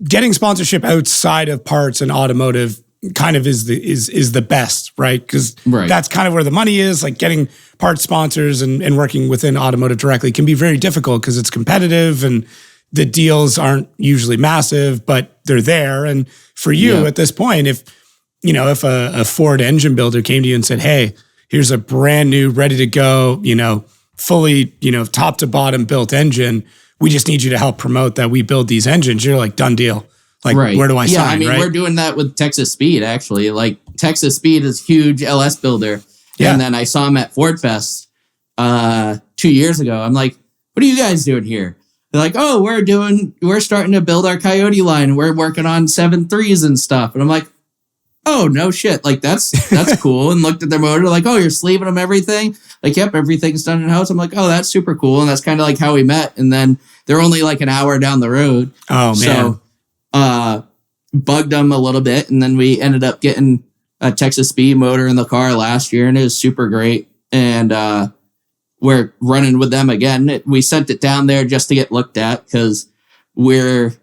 getting sponsorship outside of parts and automotive kind of is the best, right? Because that's kind of where the money is. Like getting parts sponsors and working within automotive directly can be very difficult because it's competitive and the deals aren't usually massive, but they're there. And for you at this point, if a Ford engine builder came to you and said, hey, here's a brand new, ready to go, fully, top to bottom built engine. We just need you to help promote that we build these engines. You're like, done deal. Like, where do I sign? I mean, we're doing that with Texas Speed, actually. Like, Texas Speed is a huge LS builder. Yeah. And then I saw him at Ford Fest 2 years ago. I'm like, what are you guys doing here? They're like, oh, we're starting to build our Coyote line. We're working on 7.3s and stuff. And I'm like, oh, no shit. Like, that's cool. And looked at their motor like, oh, you're sleeving them everything? Like, yep, everything's done in-house. I'm like, oh, that's super cool. And that's kind of like how we met. And then they're only like an hour down the road. Oh, man. So, bugged them a little bit. And then we ended up getting a Texas Speed motor in the car last year. And it was super great. And we're running with them again. We sent it down there just to get looked at because we're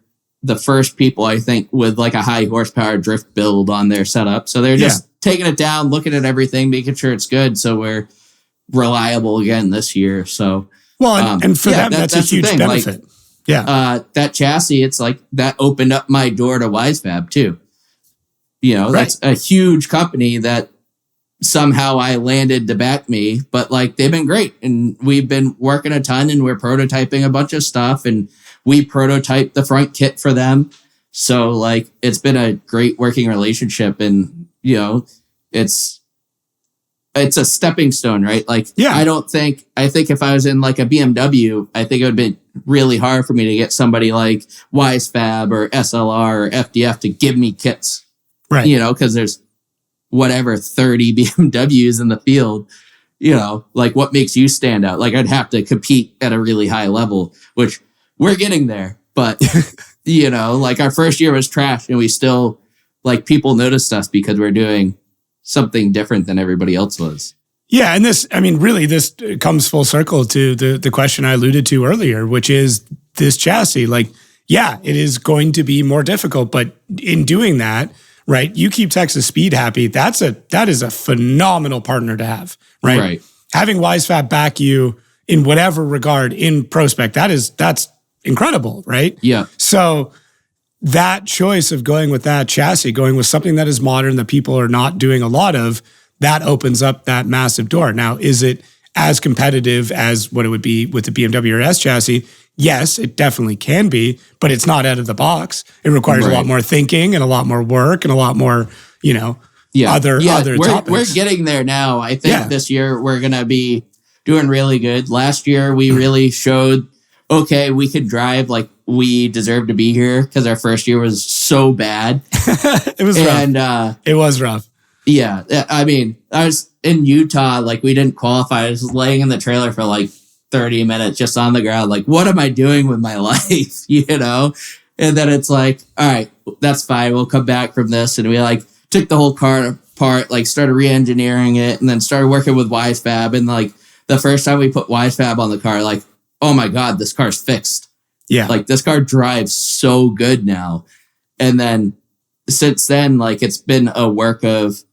the first people, I think, with like a high horsepower drift build on their setup. So they're just taking it down, looking at everything, making sure it's good. So we're reliable again this year. So, well, and for them, that's a huge benefit. Like, that chassis, it's like that opened up my door to WiseFab too. You know, that's a huge company that somehow I landed to back me, but like they've been great and we've been working a ton and we're prototyping a bunch of stuff and we prototyped the front kit for them. So like, it's been a great working relationship and, you know, it's a stepping stone, right? Like, I think if I was in like a BMW, I think it would be really hard for me to get somebody like WiseFab or SLR or FDF to give me kits, right? You know, cause there's 30 BMWs in the field, you know, like what makes you stand out? Like I'd have to compete at a really high level, which we're getting there, but you know, like our first year was trash and we still like people noticed us because we're doing something different than everybody else was. Yeah. And this comes full circle to the question I alluded to earlier, which is this chassis. Like, yeah, it is going to be more difficult, but in doing that, right, you keep Texas Speed happy. That is a phenomenal partner to have, right? Right. Having WiseFab back you in whatever regard in Prospec, that's incredible, right? Yeah. So that choice of going with that chassis, going with something that is modern that people are not doing a lot of, that opens up that massive door. Now, is it as competitive as what it would be with the BMW or S chassis? Yes, it definitely can be, but it's not out of the box. It requires a lot more thinking and a lot more work and a lot more, you know, other topics. We're getting there now. I think this year we're going to be doing really good. Last year, we really showed, okay, we could drive like we deserve to be here because our first year was so bad. It was rough. And it was rough. Yeah. I mean, I was in Utah, like we didn't qualify. I was laying in the trailer for like 30 minutes just on the ground. Like, what am I doing with my life? You know? And then it's like, all right, that's fine. We'll come back from this. And we like took the whole car apart, like started re-engineering it and then started working with WiseFab. And like the first time we put WiseFab on the car, like, oh my God, this car's fixed. Yeah. Like this car drives so good now. And then since then, like it's been a work of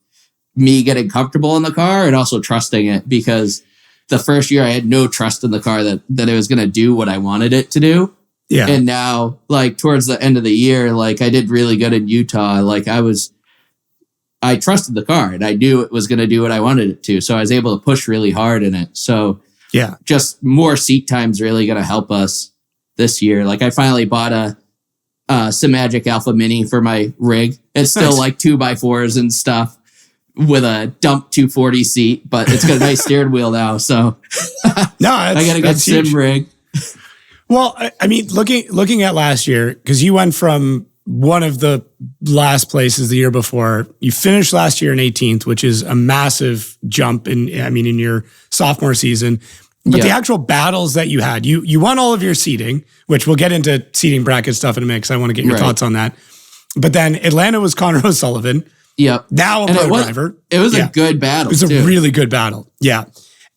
me getting comfortable in the car and also trusting it because the first year I had no trust in the car that it was going to do what I wanted it to do. Yeah. And now like towards the end of the year, like I did really good in Utah. Like I trusted the car and I knew it was going to do what I wanted it to. So I was able to push really hard in it. So yeah, just more seat time's really going to help us this year. Like I finally bought a Symagic Alpha Mini for my rig. It's still like 2x4s and stuff with a dump 240 seat, but it's got a nice steering wheel now. So no, I got a good sim rig. Well, I mean, looking at last year, because you went from one of the last places the year before, you finished last year in 18th, which is a massive jump in your sophomore season. But the actual battles that you had, you won all of your seating, which we'll get into seating bracket stuff in a minute because I want to get your thoughts on that. But then Atlanta was Connor O'Sullivan. Yep. Now a pro driver. It was a good battle. It was a really good battle. Yeah.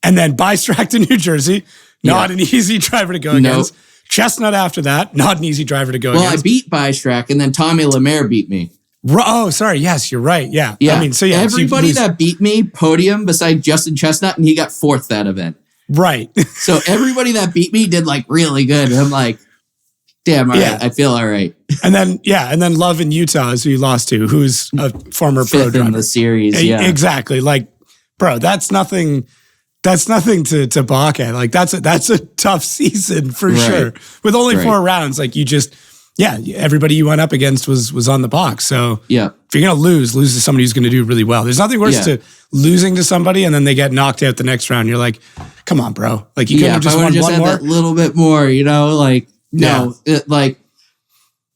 And then Bystrackton, New Jersey, not an easy driver to go against. Chestnut after that, not an easy driver to go against. Well, I beat Bystrack and then Tommy Lemaire beat me. Oh, sorry. Yes, you're right. Yeah. I mean, so everybody that beat me podium besides Justin Chestnut, and he got fourth that event. Right. So everybody that beat me did like really good. I'm like, damn, all right, I feel all right. And then Love in Utah is who you lost to, who's a former pro driver in the series. Yeah, exactly. Like, bro, that's nothing to balk at. Like that's a tough season for sure. With only 4 rounds, like you yeah, everybody you went up against was on the box. So Yeah. if you're going to lose to somebody who's going to do really well. There's nothing worse to losing to somebody and then they get knocked out the next round. You're like, come on, bro. Like you could have just won one more. That little bit more, like, no,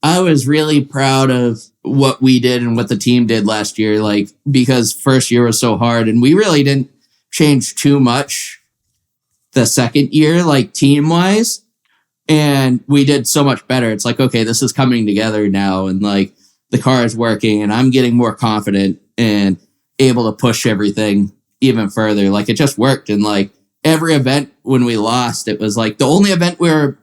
I was really proud of what we did and what the team did last year. Like, because first year was so hard and we really didn't change too much the second year, like team wise. And we did so much better. It's like, okay, this is coming together now. And like the car is working and I'm getting more confident and able to push everything even further. Like it just worked. And like every event when we lost, it was like the only event we were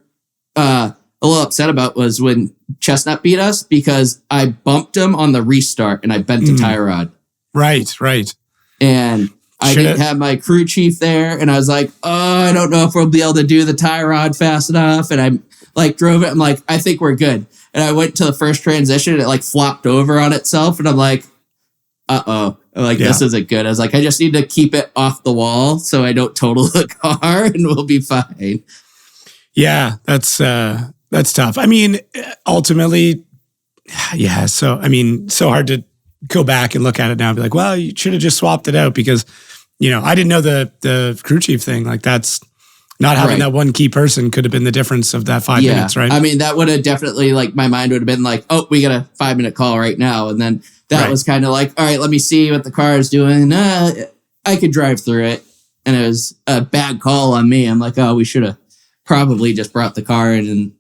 a little upset about was when Chestnut beat us because I bumped him on the restart and I bent the tie rod. Right. And I didn't have my crew chief there. And I was like, oh, I don't know if we'll be able to do the tie rod fast enough. And I like drove it. I'm like, I think we're good. And I went to the first transition and it like flopped over on itself. And I'm like, uh-oh. Like, this isn't good. I was like, I just need to keep it off the wall so I don't total the car and we'll be fine. Yeah, that's tough. I mean, ultimately, yeah. So, I mean, so hard to go back and look at it now and be like, well, you should have just swapped it out because, I didn't know the crew chief thing. Like that's not having that one key person could have been the difference of that 5 minutes, right? I mean, that would have definitely like my mind would have been like, oh, we got a 5-minute call right now. And then that was kind of like, all right, let me see what the car is doing. I could drive through it. And it was a bad call on me. I'm like, oh, we should have probably just brought the car in and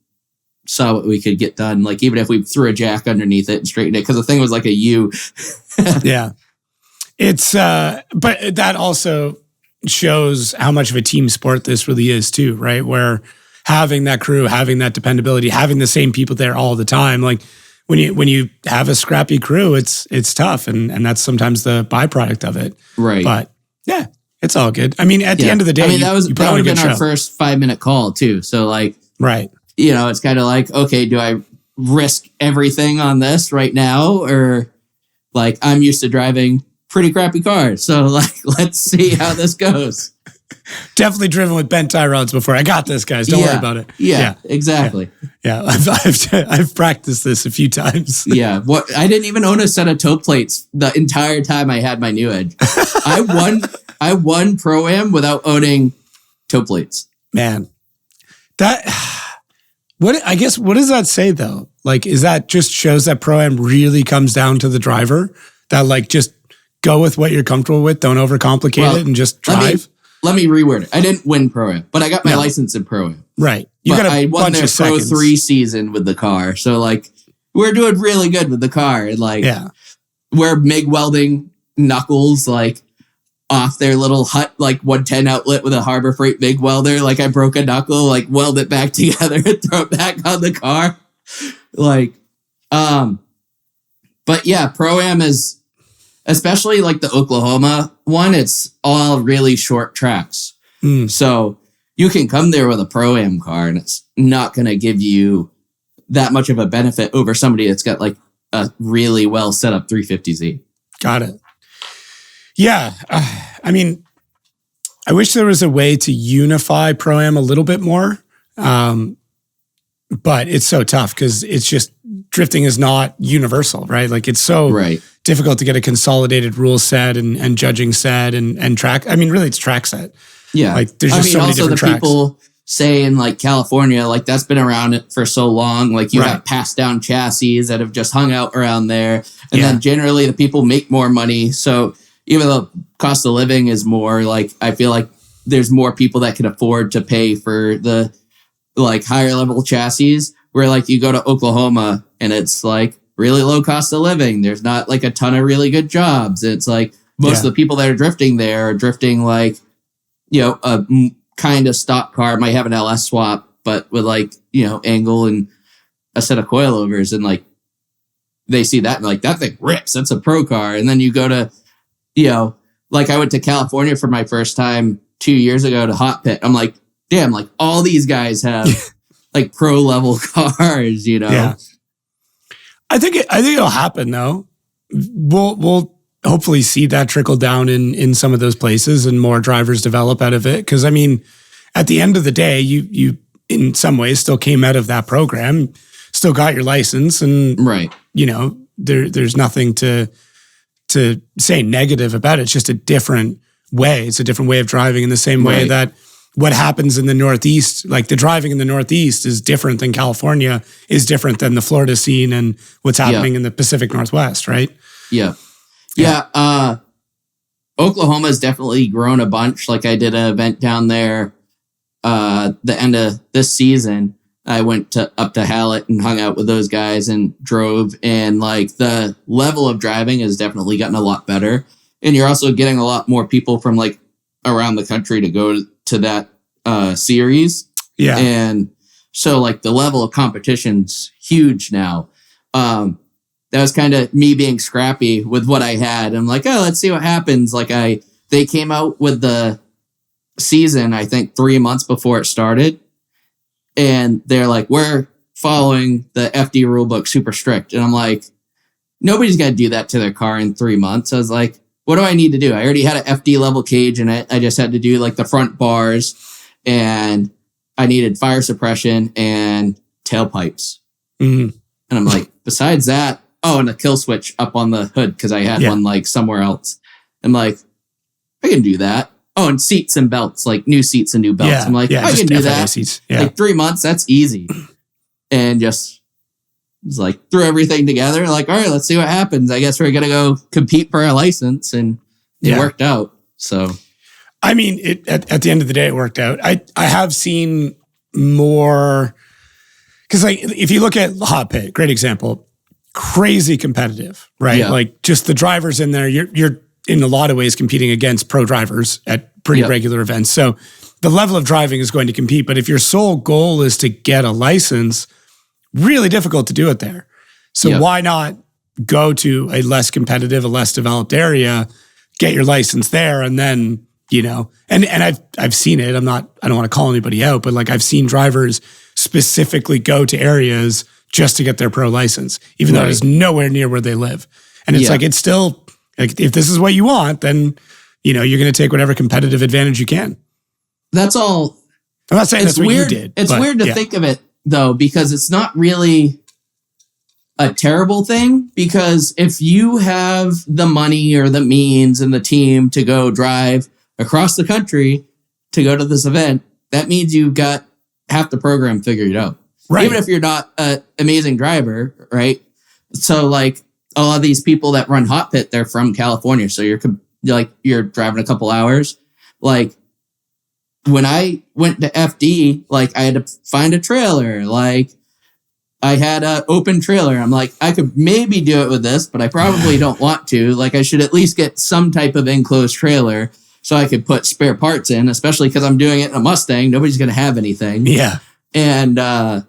saw what we could get done. Like even if we threw a jack underneath it and straightened it, because the thing was like a U. Yeah. It's, but that also shows how much of a team sport this really is too, right? Where having that crew, having that dependability, having the same people there all the time, like when you have a scrappy crew, it's tough. And that's sometimes the byproduct of it. Right. But yeah, it's all good. I mean, at the end of the day, that would have been our first 5-minute call too. So like, right. It's kind of like, okay, do I risk everything on this right now? Or like, I'm used to driving pretty crappy cars. So like, let's see how this goes. Definitely driven with bent tie rods before. I got this, guys. Don't worry about it. Yeah, exactly. Yeah. I've practiced this a few times. Yeah. I didn't even own a set of toe plates the entire time I had my New Edge. I won Pro-Am without owning toe plates. Man, what does that say though? Like, is that just shows that Pro-Am really comes down to the driver? That like, just go with what you're comfortable with. Don't overcomplicate it and just drive. Let me reword it. I didn't win Pro-Am, but I got my license in Pro-Am. Right. I won their Pro 3 season with the car. So like, we're doing really good with the car. And like, we're MIG welding knuckles, like, off their little hut, like 110 outlet with a Harbor Freight MIG welder. Like I broke a knuckle, like weld it back together and throw it back on the car. Like, but yeah, Pro-Am is, especially like the Oklahoma one, it's all really short tracks. So you can come there with a Pro-Am car and it's not going to give you that much of a benefit over somebody that's got like a really well set up 350Z. Got it. Yeah. I mean, I wish there was a way to unify Pro-Am a little bit more. But it's so tough because it's just drifting is not universal, right? Like it's so difficult to get a consolidated rule set and judging set and track. I mean, really it's track set. Yeah. Like there's just so many different tracks. People say in like California, like that's been around for so long. Like you have passed down chassis that have just hung out around there. And then generally the people make more money. So even though cost of living is more, like I feel like there's more people that can afford to pay for the like higher level chassis, where like you go to Oklahoma and it's like really low cost of living. There's not like a ton of really good jobs. It's like most of the people that are drifting there are drifting like, a kind of stock car, might have an LS swap, but with like, angle and a set of coilovers. And like, they see that and like, that thing rips. That's a pro car. And then you go to, like I went to California for my first time 2 years ago to Hot Pit. I'm like, damn, like all these guys have like pro level cars, Yeah. I think it'll happen though. We'll hopefully see that trickle down in some of those places and more drivers develop out of it. Cause I mean, at the end of the day, you in some ways still came out of that program, still got your license, and Right. you know, there's nothing to say negative about it. It's just a different way. It's a different way of driving, in the same way that what happens in the Northeast, like the driving in the Northeast is different than California, is different than the Florida scene and what's happening in the Pacific Northwest, right? Yeah. Oklahoma has definitely grown a bunch. Like I did an event down there the end of this season. I went up to Hallett and hung out with those guys and drove, and like the level of driving has definitely gotten a lot better. And you're also getting a lot more people from like around the country to go to that series. Yeah. And so like the level of competition's huge now. That was kind of me being scrappy with what I had. I'm like, oh, let's see what happens. Like they came out with the season, I think 3 months before it started. And they're like, we're following the FD rulebook super strict. And I'm like, nobody's got to do that to their car in 3 months. I was like, what do I need to do? I already had an FD level cage in it. I just had to do like the front bars, and I needed fire suppression and tailpipes. Mm-hmm. And I'm like, besides that, and a kill switch up on the hood, because I had one like somewhere else. I'm like, I can do that. Oh, and seats and belts, like new seats and new belts. Yeah, I'm like, I can do that. Seats. Yeah. Like 3 months, that's easy. And just was like, threw everything together. Like, all right, let's see what happens. I guess we're going to go compete for our license. And it worked out. So, I mean, at the end of the day, it worked out. I have seen more, because like if you look at Hot Pit, great example, crazy competitive, right? Yeah. Like just the drivers in there, you're in a lot of ways competing against pro drivers at pretty regular events. So the level of driving is going to compete. But if your sole goal is to get a license, really difficult to do it there. So why not go to a less competitive, a less developed area, get your license there, and then, you know, and I've seen it. I don't want to call anybody out, but like I've seen drivers specifically go to areas just to get their pro license, even though it's nowhere near where they live. And it's like, it's still like, if this is what you want, then, you know, you're going to take whatever competitive advantage you can. That's all. I'm not saying that's what you did. It's weird to think of it though, because it's not really a terrible thing, because if you have the money or the means and the team to go drive across the country to go to this event, that means you've got half the program figured out. Right. Even if you're not an amazing driver, right? So like a lot of these people that run Hot Pit, they're from California. So you're driving a couple hours. Like when I went to FD, like I had to find a trailer. Like I had an open trailer. I'm like, I could maybe do it with this, but I probably don't want to. Like I should at least get some type of enclosed trailer so I could put spare parts in, especially because I'm doing it in a Mustang. Nobody's going to have anything. Yeah. And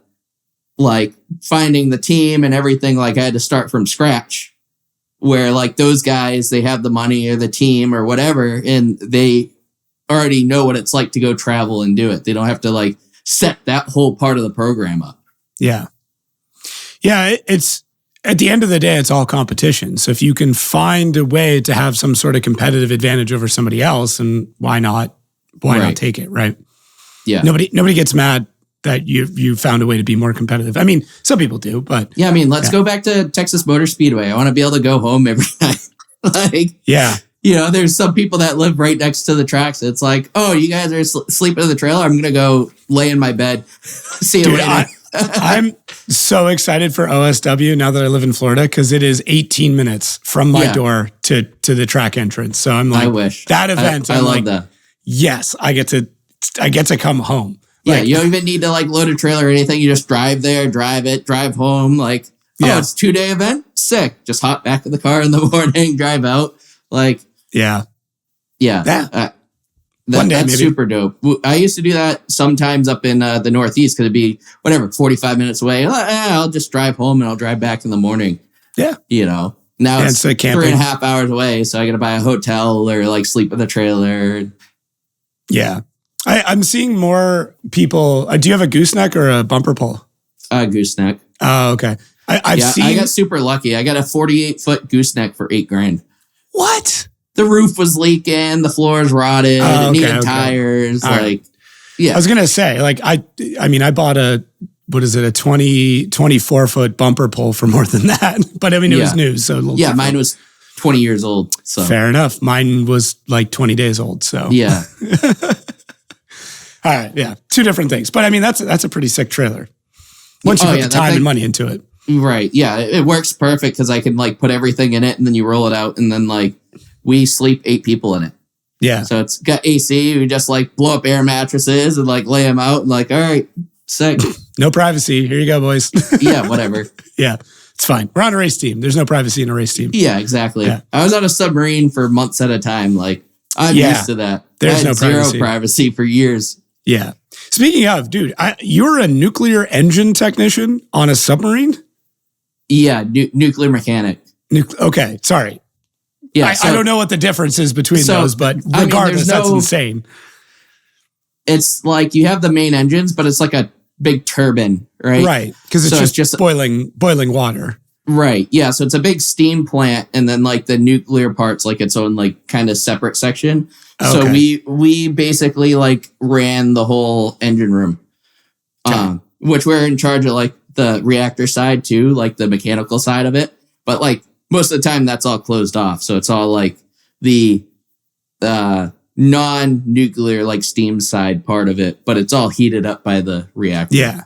like finding the team and everything, like I had to start from scratch, where like those guys, they have the money or the team or whatever, and they already know what it's like to go travel and do it. They don't have to like set that whole part of the program up. Yeah. Yeah. It's at the end of the day, it's all competition. So if you can find a way to have some sort of competitive advantage over somebody else, and why not take it? Right. Yeah. Nobody gets mad that you found a way to be more competitive. I mean, some people do, but yeah, I mean, let's go back to Texas Motor Speedway. I want to be able to go home every night. Like, yeah, you know, there's some people that live right next to the tracks. It's like, oh, you guys are sleeping in the trailer. I'm going to go lay in my bed. See you later. I'm so excited for OSW now that I live in Florida, because it is 18 minutes from my door to the track entrance. So I'm like, I wish that event. I love that. Yes, I get to come home. Yeah, like, you don't even need to like load a trailer or anything. You just drive there, drive it, drive home. Like, it's a 2-day event. Sick. Just hop back in the car in the morning, drive out. Like, that's maybe. Super dope. I used to do that sometimes up in the Northeast, because it'd be 45 minutes away. I'll just drive home and I'll drive back in the morning. Yeah. You know, now it's 3.5 hours away. So I got to buy a hotel or like sleep in the trailer. Yeah. I'm seeing more people. Do you have a gooseneck or a bumper pole? Gooseneck. Oh, okay. I got super lucky. I got a 48-foot gooseneck for $8,000. What? The roof was leaking. The floors rotted. It needed tires. I was gonna say, like, I mean, I bought a what is it, a 24 foot bumper pull for more than that. But I mean, it was new. So a little yeah, different. mine was 20 years old. So Fair enough. Mine was like 20 days old. So yeah. All right. Yeah. Two different things. But I mean, that's a pretty sick trailer. Once you put the time and money into it. Right. Yeah. It works perfect because I can like put everything in it and then you roll it out and then like we sleep 8 people in it. Yeah. So it's got AC. We just like blow up air mattresses and like lay them out and like, all right, sick. No privacy. Here you go, boys. Yeah. Whatever. Yeah. It's fine. We're on a race team. There's no privacy in a race team. Yeah, exactly. Yeah. I was on a submarine for months at a time. Like I'm used to that. There's I had no zero privacy. privacy for years. Yeah. Speaking of, dude, you're a nuclear engine technician on a submarine? Yeah. Nuclear mechanic. Okay. Sorry. Yeah. I don't know what the difference is between those, but regardless, that's insane. It's like you have the main engines, but it's like a big turbine, right? Right. Because it's just boiling water. Right. Yeah. So it's a big steam plant, and then like the nuclear part's like its own like kind of separate section. Okay. So we basically like ran the whole engine room, which we're in charge of like the reactor side too, like the mechanical side of it. But like most of the time that's all closed off. So it's all like the non-nuclear like steam side part of it, but it's all heated up by the reactor. Yeah.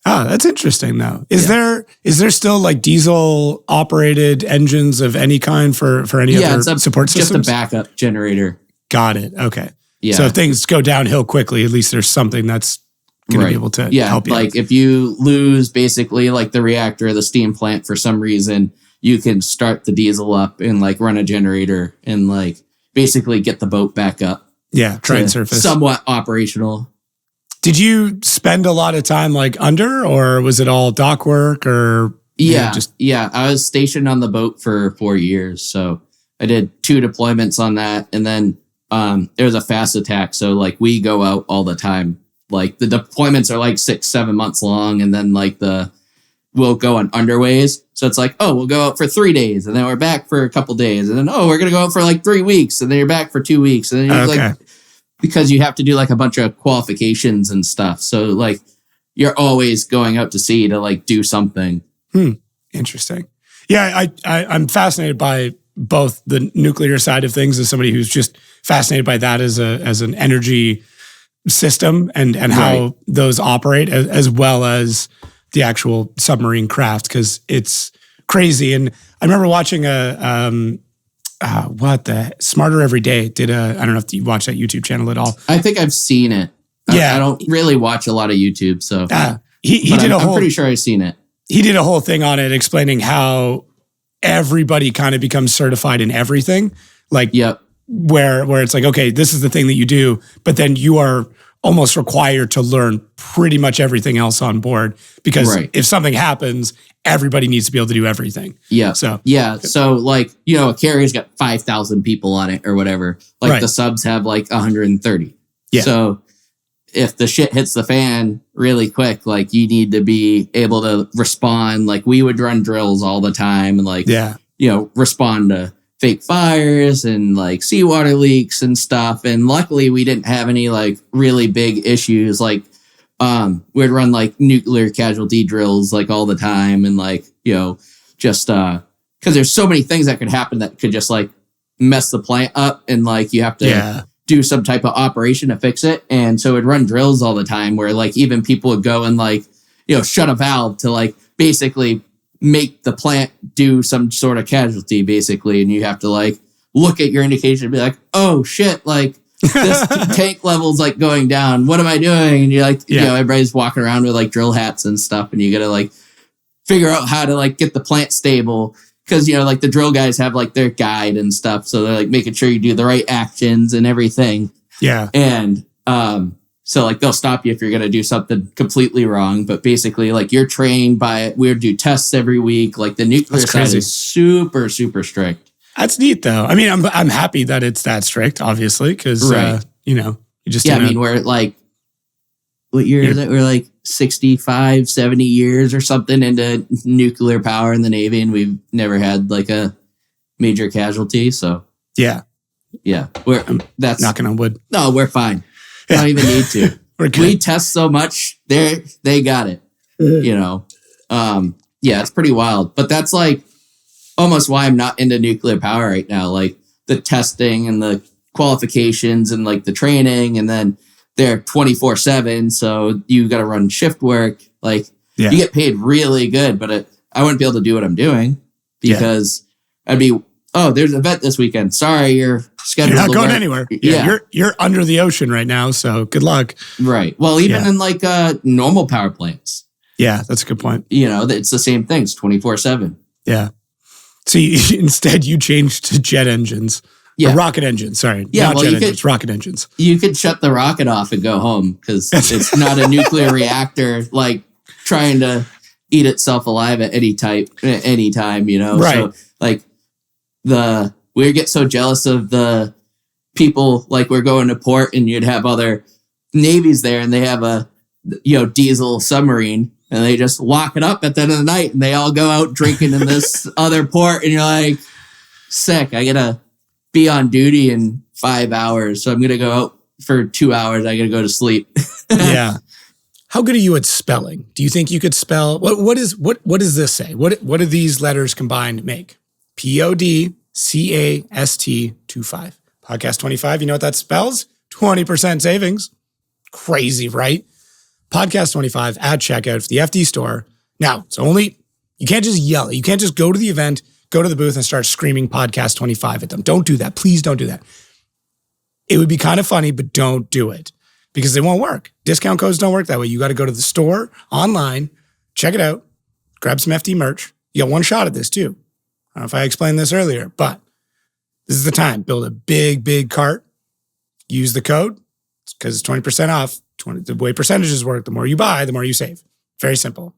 Oh, that's interesting though. Is there still like diesel operated engines of any kind for any other support systems? Just a backup generator. Got it. Okay. Yeah. So if things go downhill quickly, at least there's something that's going to be able to help you. Like if you lose basically like the reactor or the steam plant for some reason, you can start the diesel up and like run a generator and like basically get the boat back up. Yeah. Try and surface. Somewhat operational. Did you spend a lot of time like under, or was it all dock work or? Yeah. I was stationed on the boat for 4 years. So I did 2 deployments on that. And then there was a fast attack. So like we go out all the time. Like the deployments are like 6-7 months long. And then like we'll go on underways. So it's like, oh, we'll go out for 3 days and then we're back for a couple days. And then, oh, we're going to go out for like 3 weeks. And then you're back for 2 weeks. And then you're like, because you have to do like a bunch of qualifications and stuff. So like you're always going out to sea to like do something. Interesting. Yeah. I'm fascinated by both the nuclear side of things as somebody who's just fascinated by that as an energy system and how those operate, as well as the actual submarine craft, because it's crazy. And I remember watching Smarter Every Day did I don't know if you watch that YouTube channel at all. I think I've seen it. Yeah. I don't really watch a lot of YouTube, so I'm pretty sure I've seen it. He did a whole thing on it explaining how everybody kind of becomes certified in everything. Like, where it's like, okay, this is the thing that you do, but then you are almost required to learn pretty much everything else on board, because if something happens, everybody needs to be able to do everything. Yeah. So like, a carrier's got 5,000 people on it or whatever. Like the subs have like 130. Yeah. So if the shit hits the fan really quick, like you need to be able to respond. Like we would run drills all the time and like, respond to fake fires and like seawater leaks and stuff. And luckily we didn't have any like really big issues. Like, we'd run like nuclear casualty drills like all the time. And like, just, cause there's so many things that could happen that could just like mess the plant up. And like, you have to do some type of operation to fix it. And so it'd run drills all the time where like even people would go and like, shut a valve to like basically make the plant do some sort of casualty basically. And you have to like look at your indication and be like, oh shit, like this tank level's like going down. What am I doing? And you're like, everybody's walking around with like drill hats and stuff. And you got to like figure out how to like get the plant stable. Cause like the drill guys have like their guide and stuff. So they're like making sure you do the right actions and everything. Yeah. And, so like they'll stop you if you're going to do something completely wrong, but basically like you're trained by it. We would do tests every week. Like the nuclear side is super, super strict. That's neat though. I mean, I'm happy that it's that strict, obviously. Cause, you just, we're like, what year is it? We're like 65, 70 years or something into nuclear power in the Navy. And we've never had like a major casualty. So yeah. That's knocking on wood. No, we're fine. I don't even need to. We test so much. They got it. Yeah, it's pretty wild. But that's like almost why I'm not into nuclear power right now. Like the testing and the qualifications and like the training, and then they're 24/7. So you got to run shift work. Like you get paid really good, but I wouldn't be able to do what I'm doing because I'd be, there's an event this weekend. Sorry, you're scheduled. You're not going anywhere. Yeah, you're under the ocean right now, so good luck. Right. Well, even in like normal power plants. Yeah, that's a good point. It's the same thing. It's 24/7. Yeah. So instead you changed to jet engines. Yeah. Rocket engines, sorry. Yeah, not jet engines, rocket engines. You could shut the rocket off and go home because it's not a nuclear reactor like trying to eat itself alive at any time, Right. So like we get so jealous of the people, like we're going to port and you'd have other navies there and they have a diesel submarine and they just lock it up at the end of the night and they all go out drinking in this other port and you're like, sick, I gotta be on duty in 5 hours. So I'm going to go out for 2 hours. I got to go to sleep. Yeah. How good are you at spelling? Do you think you could spell? What does this say? What do these letters combined make? PODCAST 25. Podcast 25. You know what that spells? 20% savings. Crazy, right? Podcast 25 at checkout for the FD store. Now, it's only, you can't just yell it. You can't just go to the event, go to the booth and start screaming podcast 25 at them. Don't do that. Please don't do that. It would be kind of funny, but don't do it because it won't work. Discount codes don't work that way. You got to go to the store online, check it out, grab some FD merch. You got one shot at this too. I don't know if I explained this earlier, but this is the time. Build a big cart. Use the code because it's 20% off. The way percentages work, the more you buy, the more you save. Very simple.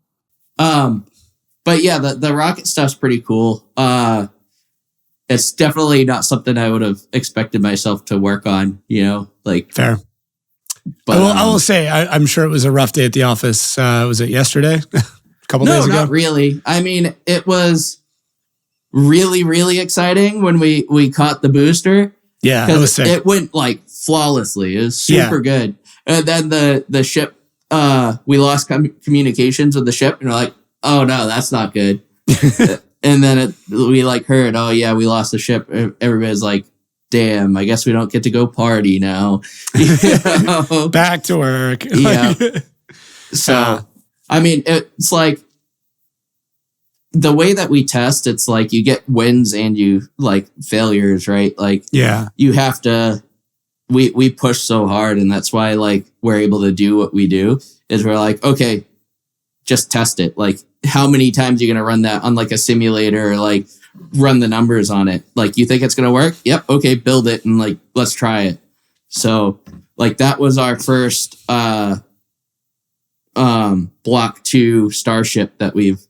But yeah, the rocket stuff's pretty cool. It's definitely not something I would have expected myself to work on, Fair. But I will say, I'm sure it was a rough day at the office. Was it yesterday? A couple days ago? No, not really. I mean, it was really, really exciting when we caught the booster. Yeah, that was sick. It went like flawlessly. It was super good. And then the ship, we lost communications with the ship and we're like, oh no, that's not good. And then we like heard, oh yeah, we lost the ship. Everybody's like, damn, I guess we don't get to go party now. Back to work. Yeah. So, I mean, it's like the way that we test, it's like you get wins and you like failures, right? Like, you have to, we push so hard and that's why like we're able to do what we do is we're like, okay, just test it. Like how many times are you going to run that on like a simulator or like run the numbers on it? Like you think it's going to work? Yep. Okay. Build it and like, let's try it. So like that was our first, Block 2 Starship that we've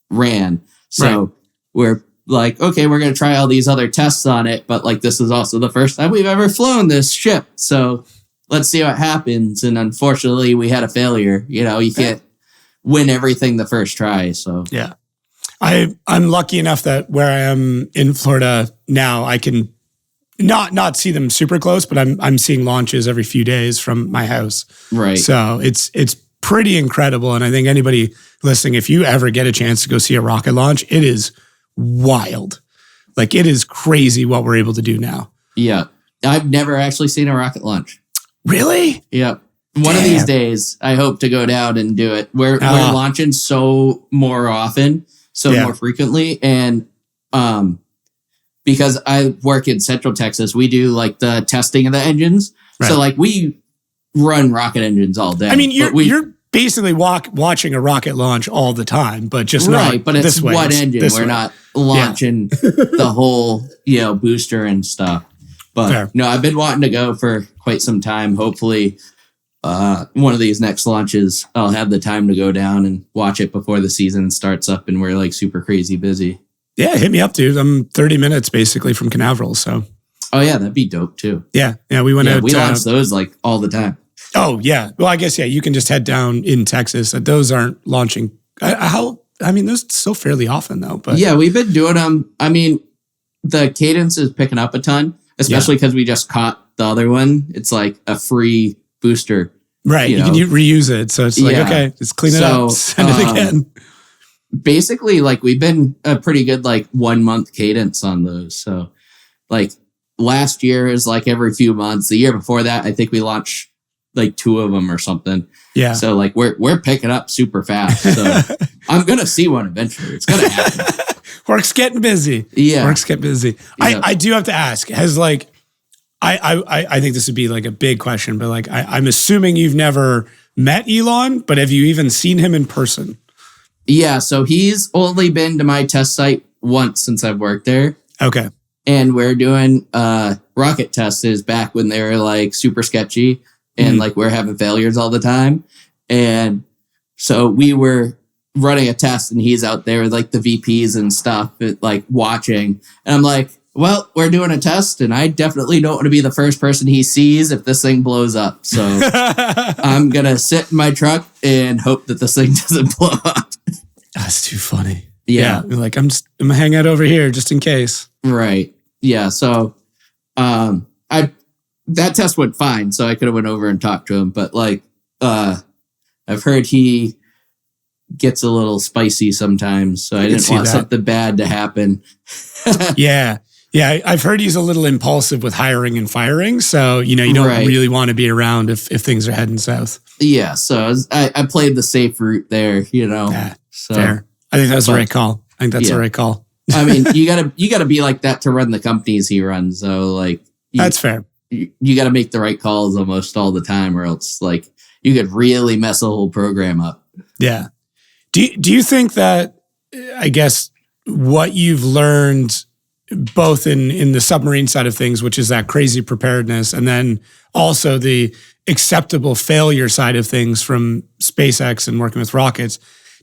ran. So we're like, okay, we're going to try all these other tests on it. But like, this is also the first time we've ever flown this ship. So let's see what happens. And unfortunately we had a failure. You can't win everything the first try. So yeah, I'm lucky enough that where I am in Florida now, I can not see them super close, but I'm seeing launches every few days from my house. Right. So it's pretty incredible. And I think anybody listening, if you ever get a chance to go see a rocket launch, it is wild. Like it is crazy what we're able to do now. Yeah. I've never actually seen a rocket launch. Really? Yep. One of these days, I hope to go down and do it. We're launching so more often, more frequently. And because I work in Central Texas, we do like the testing of the engines. Right. So like we run rocket engines all day. I mean, you're basically watching a rocket launch all the time, but just not but it's this way. One engine. We're not launching the whole, booster and stuff. But no, I've been wanting to go for quite some time. Hopefully, one of these next launches, I'll have the time to go down and watch it before the season starts up and we're like super crazy busy. Yeah, hit me up, dude. I'm 30 minutes basically from Canaveral, so. Oh yeah, that'd be dope too. Yeah, we went out. We launch those like all the time. Oh yeah, well I guess you can just head down in Texas. Those aren't launching. Those still fairly often though. But yeah, we've been doing them. I mean, the cadence is picking up a ton, especially because we just caught the other one. It's like a free booster. Right. You can reuse it. So it's like, okay, just clean it up, send it again. Basically, like we've been a pretty good like 1 month cadence on those. So like last year is like every few months. The year before that, I think we launched like 2 of them or something. Yeah. So like we're picking up super fast. So I'm going to see one eventually. It's going to happen. Work's getting busy. Yeah. Work's getting busy. Yeah. I do have to ask, has like, I think this would be like a big question, but like, I'm assuming you've never met Elon, but have you even seen him in person? Yeah. So he's only been to my test site once since I've worked there. Okay. And we're doing rocket tests back when they were like super sketchy and like we're having failures all the time. And so we were running a test and he's out there with like the VPs and stuff, like watching. And I'm like, well, we're doing a test and I definitely don't want to be the first person he sees if this thing blows up. So I'm going to sit in my truck and hope that this thing doesn't blow up. That's too funny. Yeah. Like, I'm going to hang out over here just in case. Right. Yeah. So that test went fine. So I could have went over and talked to him. But like, I've heard he gets a little spicy sometimes. So I didn't want something bad to happen. Yeah. Yeah, I've heard he's a little impulsive with hiring and firing. So, you don't really want to be around if things are heading south. Yeah, so I played the safe route there, Yeah, so, fair. I think that's the right call. The right call. I mean, you gotta be like that to run the companies he runs. So, like, that's fair. You got to make the right calls almost all the time, or else, like, you could really mess the whole program up. Yeah. Do you think that, I guess, what you've learned both in the submarine side of things, which is that crazy preparedness, and then also the acceptable failure side of things from SpaceX and working with rockets,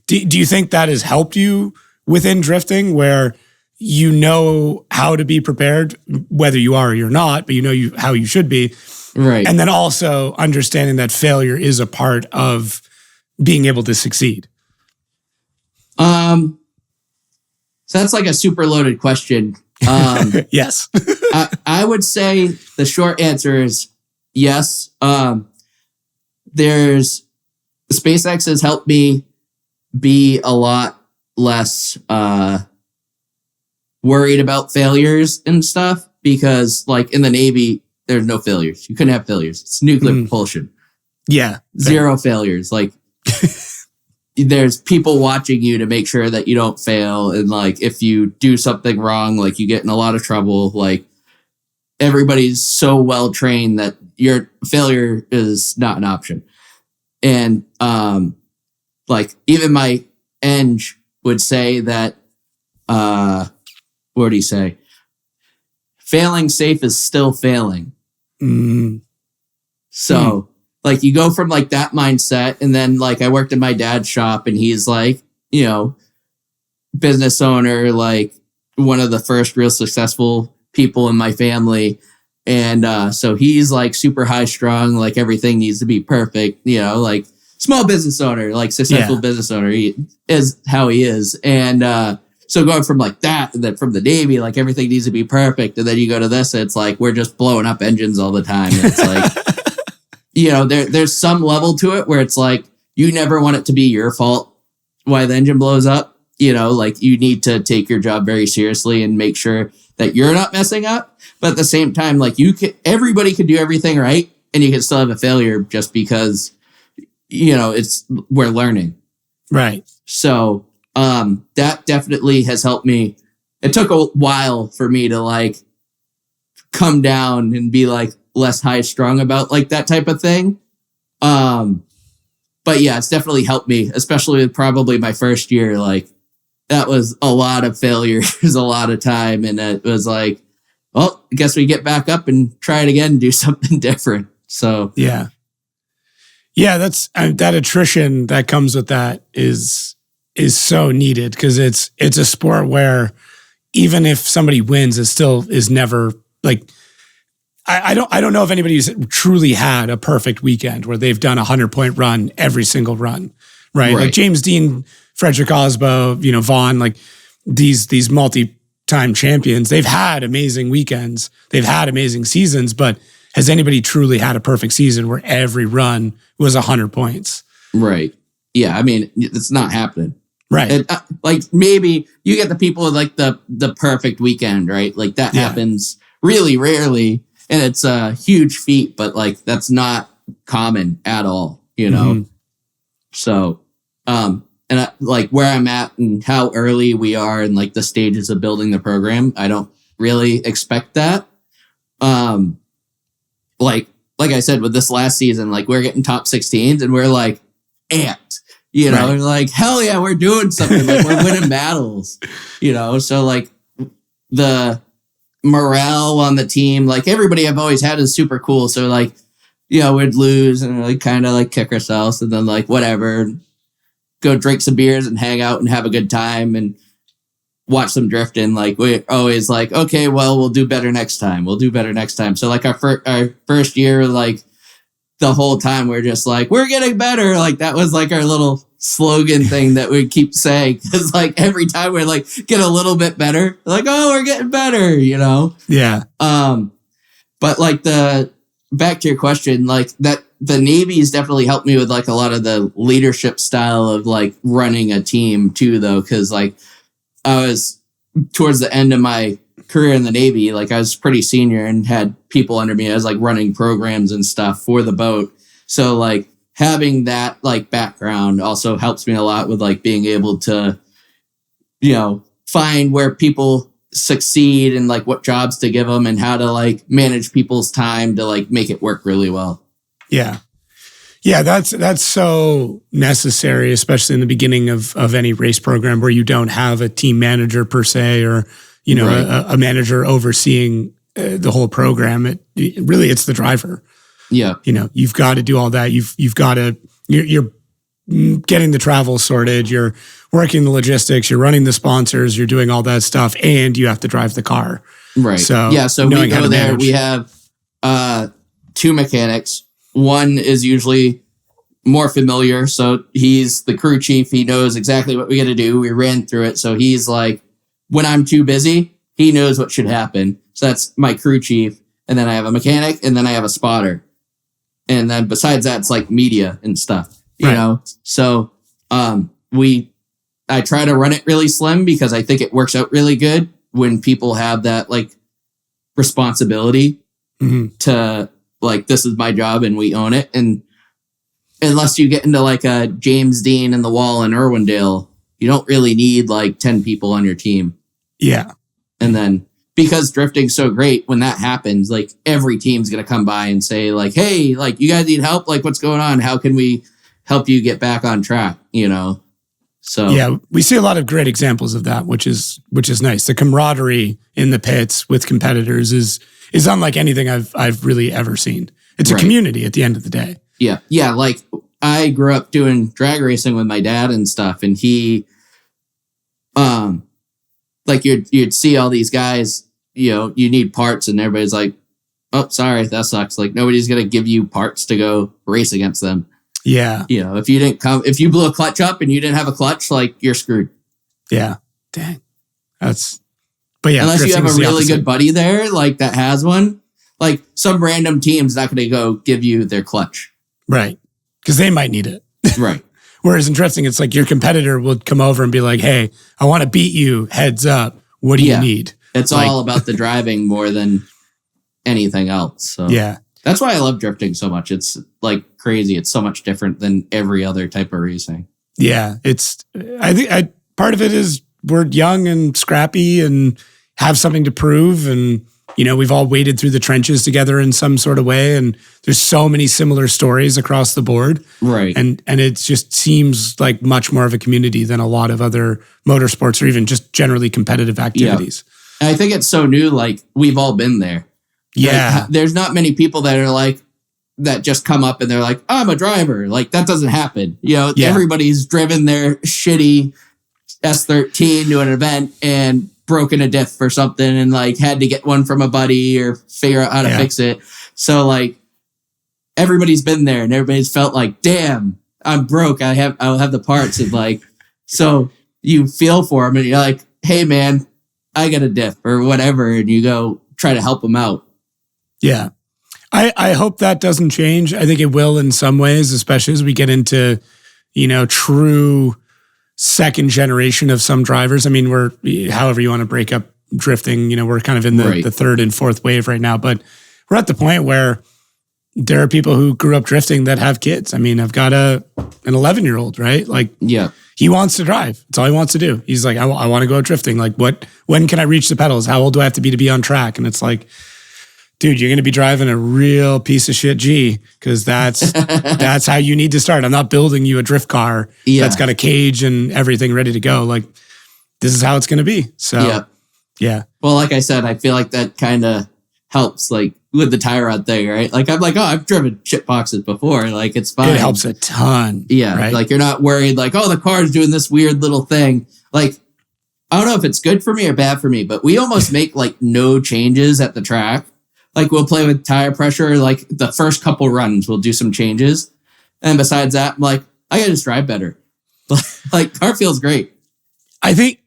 do you think that has helped you within drifting, where you know how to be prepared, whether you are or you're not, but you know how you should be, right? And then also understanding that failure is a part of being able to succeed. So that's like a super loaded question. Yes. I would say the short answer is yes. SpaceX has helped me be a lot less worried about failures and stuff, because like in the Navy, there's no failures. You couldn't have failures. It's nuclear propulsion. Yeah. Zero failures. Like there's people watching you to make sure that you don't fail. And like, if you do something wrong, like you get in a lot of trouble. Like everybody's so well trained that your failure is not an option. And, like even my eng would say that, what do you say? Failing safe is still failing. So, like you go from like that mindset, and then like I worked in my dad's shop, and he's like, business owner, like one of the first real successful people in my family. And so he's like super high strung, like everything needs to be perfect, like small business owner, like successful business owner, he is how he is. And so going from like that, and then from the Navy, like everything needs to be perfect. And then you go to this, it's like, we're just blowing up engines all the time. And it's like, there's some level to it where it's like, you never want it to be your fault why the engine blows up. Like you need to take your job very seriously and make sure that you're not messing up. But at the same time, like everybody could do everything right, and you can still have a failure just because, we're learning. Right. So, that definitely has helped me. It took a while for me to like come down and be like less high strung about like that type of thing. But yeah, it's definitely helped me, especially with probably my first year. Like that was a lot of failures, a lot of time. And it was like, well, I guess we get back up and try it again and do something different. So yeah. Yeah, that's that attrition that comes with that is so needed, because it's a sport where even if somebody wins, it still is never like, I don't know if anybody's truly had a perfect weekend where they've done 100-point run every single run, right? Like James Dean, Frederick Osbo, Vaughn, like these multi-time champions, they've had amazing weekends, they've had amazing seasons, but has anybody truly had a perfect season where every run was 100 points. Right. Yeah. I mean, it's not happening. Right. And, like maybe you get the people with like the perfect weekend, right? Like that happens really rarely, and it's a huge feat, but like that's not common at all, you know? Mm-hmm. So, and like where I'm at and how early we are in like the stages of building the program, I don't really expect that. Like I said, with this last season, like we're getting top 16s and we're like amped, you know, Right. like, hell yeah, we're doing something. Like we're winning battles, you know? So like the morale on the team, like everybody I've always had is super cool. So like, you know, we'd lose and like kind of like kick ourselves and then like whatever, go drink some beers and hang out and have a good time and watch some drifting. Like we're always like, okay, well, we'll do better next time. We'll do better next time. So like our first year, like the whole time we're just like, we're getting better. Like that was like our little slogan thing that we keep saying. Cause like every time we're like, get a little bit better, like, oh, we're getting better, you know? Yeah. But like back to your question, like that the Navy's definitely helped me with like a lot of the leadership style of like running a team too, though. Cause like I was towards the end of my career in the Navy, like I was pretty senior and had people under me. I was like running programs and stuff for the boat. So like having that like background also helps me a lot with like being able to, you know, find where people succeed and like what jobs to give them and how to like manage people's time to like make it work really well. Yeah. Yeah, that's so necessary, especially in the beginning of any race program where you don't have a team manager per se, or, you know, a manager overseeing the whole program. It's the driver. Yeah. You know, you've got to do all that. You've got to, you're getting the travel sorted, you're working the logistics, you're running the sponsors, you're doing all that stuff, and you have to drive the car. Right. So yeah, so we go there, manage. We have 2 mechanics. One is usually more familiar. So he's the crew chief. He knows exactly what we got to do. We ran through it. So he's like, when I'm too busy, he knows what should happen. So that's my crew chief. And then I have a mechanic and then I have a spotter. And then besides that, it's like media and stuff, you know? So, I try to run it really slim because I think it works out really good when people have that like responsibility to like, this is my job and we own it. And unless you get into like a James Dean and the Wall in Irwindale, you don't really need like 10 people on your team. Yeah. And then because drifting's so great, when that happens, like every team's going to come by and say like, hey, like you guys need help. Like what's going on? How can we help you get back on track? You know? So yeah, we see a lot of great examples of that, which is nice. The camaraderie in the pits with competitors is unlike anything I've really ever seen. It's a community at the end of the day. Yeah. Yeah. Like I grew up doing drag racing with my dad and stuff. And he, like you'd see all these guys, you know, you need parts and everybody's like, oh, sorry, that sucks. Like nobody's going to give you parts to go race against them. Yeah. You know, if you blew a clutch up and you didn't have a clutch, like you're screwed. Yeah. Dang. But yeah. Unless you have a really good buddy there, like that has one, like some random team's not going to go give you their clutch. Right. Because they might need it. Right. Whereas in drifting, it's like your competitor will come over and be like, hey, I want to beat you. Heads up. What do you need? It's like, all about the driving more than anything else. So yeah. That's why I love drifting so much. It's like crazy. It's so much different than every other type of racing. Yeah. I think part of it is we're young and scrappy and have something to prove. And, you know, we've all waded through the trenches together in some sort of way. And there's so many similar stories across the board. Right. And it just seems like much more of a community than a lot of other motorsports or even just generally competitive activities. Yeah. And I think it's so new. Like we've all been there. Yeah. Like, there's not many people that are like, that just come up and they're like, I'm a driver. Like that doesn't happen. You know, everybody's driven their shitty S13 to an event and broken a diff or something and like had to get one from a buddy or figure out how to fix it. So like everybody's been there and everybody's felt like, damn, I'm broke. I'll have the parts and like, so you feel for them and you're like, hey man, I got a diff or whatever. And you go try to help them out. Yeah. I hope that doesn't change. I think it will in some ways, especially as we get into, true second generation of some drivers. I mean, we're, however you want to break up drifting, we're kind of in the third and fourth wave right now, but we're at the point where there are people who grew up drifting that have kids. I mean, I've got an 11-year-old, right? Like, yeah, he wants to drive. That's all he wants to do. He's like, I want to go drifting. Like, when can I reach the pedals? How old do I have to be on track? And it's like, dude, you're going to be driving a real piece of shit G, because that's how you need to start. I'm not building you a drift car that's got a cage and everything ready to go. Like, this is how it's going to be. So, yeah. Well, like I said, I feel like that kind of helps, like, with the tie rod thing, right? Like, I'm like, I've driven shit boxes before. Like, it's fine. It helps a ton. Yeah. Right? Like, you're not worried, like, the car's doing this weird little thing. Like, I don't know if it's good for me or bad for me, but we almost make, like, no changes at the track. Like, we'll play with tire pressure. Like, the first couple runs, we'll do some changes. And besides that, I'm like, I gotta just drive better. Like, car feels great. I think,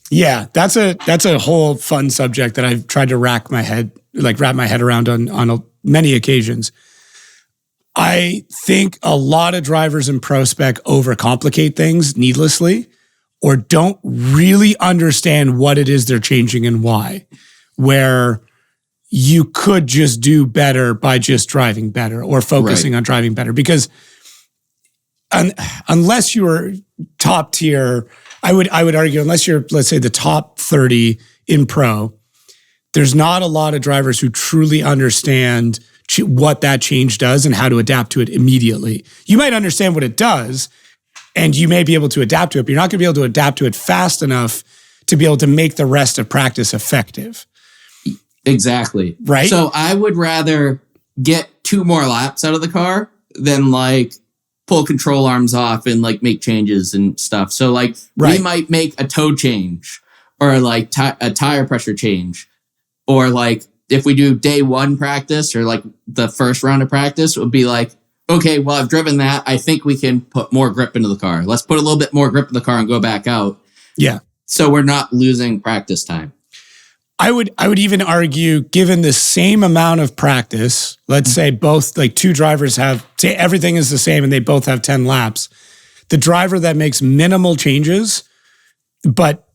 yeah, that's a whole fun subject that I've tried to wrap my head around on many occasions. I think a lot of drivers in Prospec overcomplicate things needlessly, or don't really understand what it is they're changing and why, where you could just do better by just driving better or focusing on driving better. Because unless you are top tier, I would argue, unless you're, let's say, the top 30 in pro, there's not a lot of drivers who truly understand what that change does and how to adapt to it immediately. You might understand what it does, and you may be able to adapt to it, but you're not going to be able to adapt to it fast enough to be able to make the rest of practice effective. Exactly. Right? So I would rather get 2 more laps out of the car than, like, pull control arms off and, like, make changes and stuff. So, like, we might make a toe change or, like, a tire pressure change. Or, like, if we do day 1 practice or, like, the first round of practice, it would be like, okay, well, I've driven that. I think we can put more grip into the car. Let's put a little bit more grip in the car and go back out. Yeah. So we're not losing practice time. I would even argue, given the same amount of practice, let's say both, like, 2 drivers say everything is the same and they both have 10 laps. The driver that makes minimal changes, but,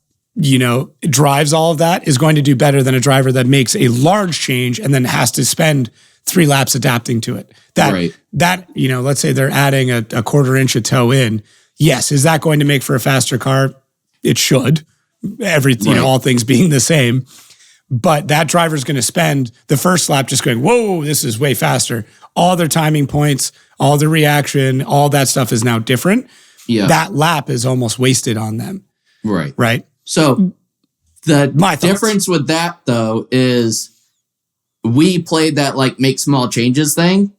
drives all of that, is going to do better than a driver that makes a large change and then has to spend 3 laps adapting to it. Let's say they're adding a 1/4 inch of toe in. Yes. Is that going to make for a faster car? It should. All things being the same. But that driver's going to spend the first lap just going, whoa, this is way faster. All their timing points, all the reaction, all that stuff is now different. Yeah. That lap is almost wasted on them. Right. So the difference with that, though, is we played that, like, make small changes thing.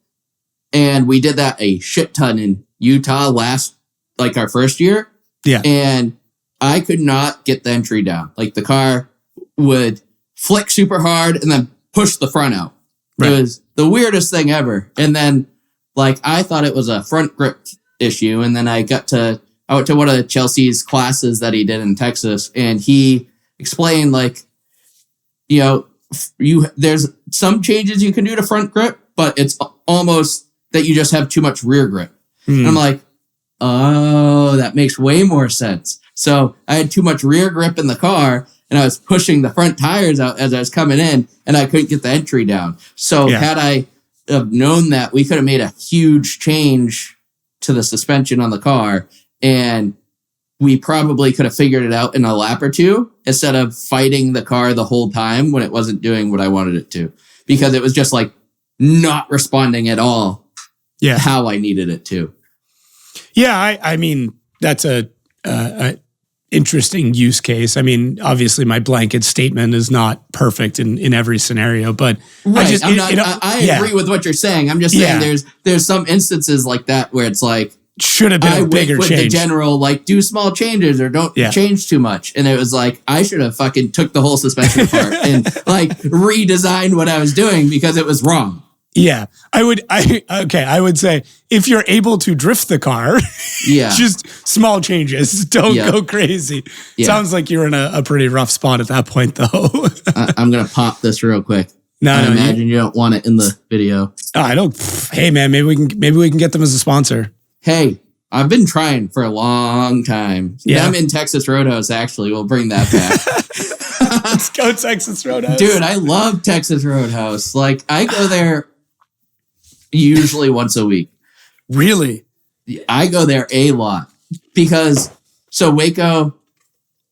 And we did that a shit ton in Utah our first year. Yeah. And I could not get the entry down. Like, the car would flick super hard and then push the front out. Right. It was the weirdest thing ever. And then, like, I thought it was a front grip issue. And then I went to one of Chelsea's classes that he did in Texas, and he explained, like, there's some changes you can do to front grip, but it's almost that you just have too much rear grip. And I'm like, oh, that makes way more sense. So I had too much rear grip in the car, and I was pushing the front tires out as I was coming in, and I couldn't get the entry down. So had I have known that, we could have made a huge change to the suspension on the car, and we probably could have figured it out in a lap or 2 instead of fighting the car the whole time when it wasn't doing what I wanted it to, because it was just, like, not responding at all how I needed it to. Yeah, I mean, that's a interesting use case. I mean, obviously my blanket statement is not perfect in every scenario, but I agree with what you're saying. I'm just saying there's some instances like that where it's like, should have been a bigger change. The general, like, do small changes or don't change too much. And it was like, I should have fucking took the whole suspension apart and, like, redesigned what I was doing because it was wrong. Yeah, I would say if you're able to drift the car, just small changes. Don't go crazy. Yeah. Sounds like you're in a pretty rough spot at that point, though. I'm going to pop this real quick. I imagine you don't want it in the video. Oh, I don't. Hey, man, maybe we can get them as a sponsor. Hey, I've been trying for a long time. Yeah. Them in Texas Roadhouse, actually. We'll bring that back. Let's go Texas Roadhouse. Dude, I love Texas Roadhouse. Like, I go there usually once a week. Really? I go there a lot because, so Waco,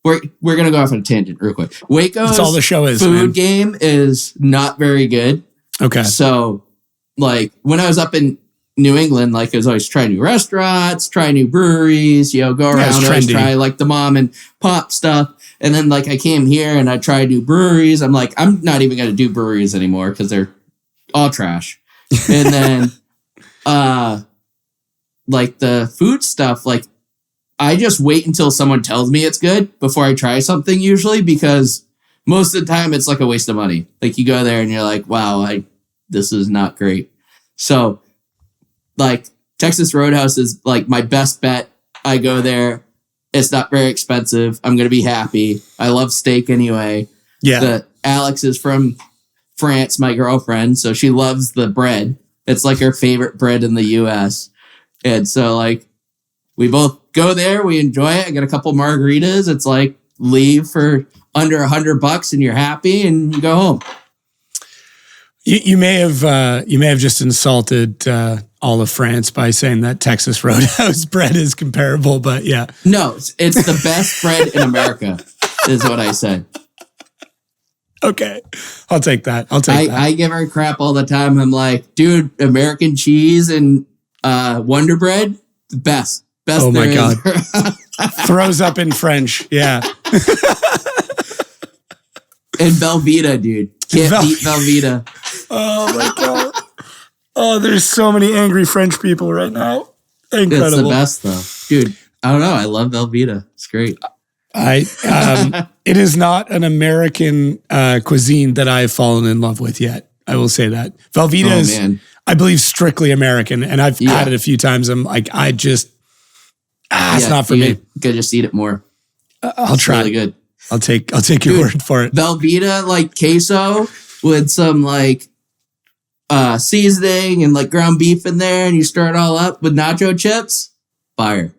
we're going to go off on a tangent real quick. Waco's That's all the show is, food man. game is not very good. Okay. So, like, when I was up in New England, like, I was always trying new restaurants, try new breweries, go around, always try, like, the mom and pop stuff. And then, like, I came here and I tried new breweries. I'm like, I'm not even going to do breweries anymore because they're all trash. And then, like, the food stuff, like, I just wait until someone tells me it's good before I try something usually, because most of the time it's like a waste of money. Like, you go there and you're like, wow, this is not great. So, like, Texas Roadhouse is like my best bet. I go there. It's not very expensive. I'm going to be happy. I love steak anyway. Yeah. Alex is from France, my girlfriend. So she loves the bread. It's like her favorite bread in the US. And so, like, we both go there. We enjoy it. I get a couple margaritas. It's like leave for under $100 and you're happy and you go home. You may have just insulted all of France by saying that Texas Roadhouse bread is comparable, but yeah. No, it's the best bread in America, is what I said. Okay, I'll take that. I give her crap all the time. I'm like, dude, American cheese and Wonder Bread, best. Oh my there God. is. Throws up in French. Yeah. And Velveeta, dude. Can't beat Velveeta. Oh my God. Oh, there's so many angry French people right now. Incredible. It's the best though. Dude, I don't know. I love Velveeta. It's great. It is not an American cuisine that I've fallen in love with yet. I will say that. Velveeta is, man. I believe, strictly American, and I've had it a few times. I'm like, it's not for me. Could just eat it more. I'll try. Really good. I'll take your word for it. Velveeta, like queso with some like seasoning and like ground beef in there, and you stir it all up with nacho chips. Fire.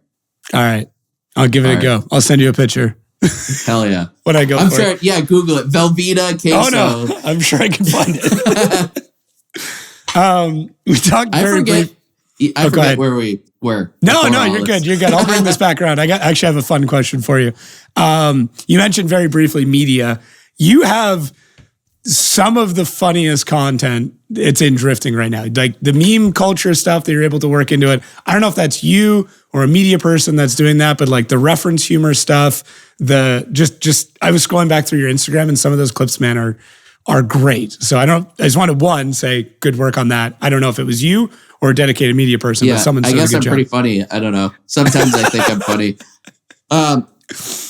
All right. I'll give it a go. I'll send you a picture. Hell yeah. What I go I'm for. sure. Yeah, Google it. Velveeta queso. Oh no, I'm sure I can find it. We talked very briefly. I forget where we were. No, you're good. You're good. I'll bring this back around. I actually have a fun question for you. You mentioned very briefly media. You have some of the funniest content. It's in drifting right now. Like the meme culture stuff that you're able to work into it. I don't know if that's you or a media person that's doing that, but like the reference humor stuff, I was scrolling back through your Instagram and some of those clips, man, are great. So I just wanted to say good work on that. I don't know if it was you or a dedicated media person, but someone said a good job. I guess I'm pretty funny. I don't know. Sometimes I think I'm funny.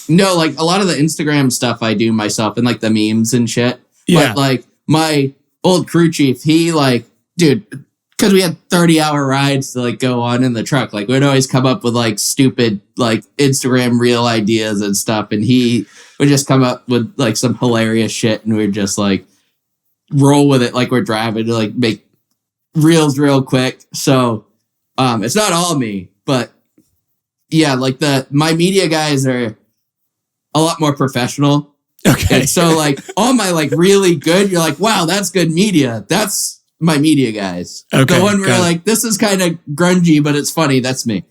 No, like a lot of the Instagram stuff I do myself and like the memes and shit. Yeah. But like my old crew chief, he like, dude, because we had 30-hour rides to like go on in the truck. Like we'd always come up with like stupid like Instagram reel ideas and stuff. And he would just come up with like some hilarious shit. And we'd just like roll with it like we're driving to like make reels real quick. So it's not all me, but yeah, like my media guys are a lot more professional. Okay. And so like all my like really good, you're like, wow, that's good media. That's my media guys. Okay. The one where like, this is kind of grungy, but it's funny. That's me.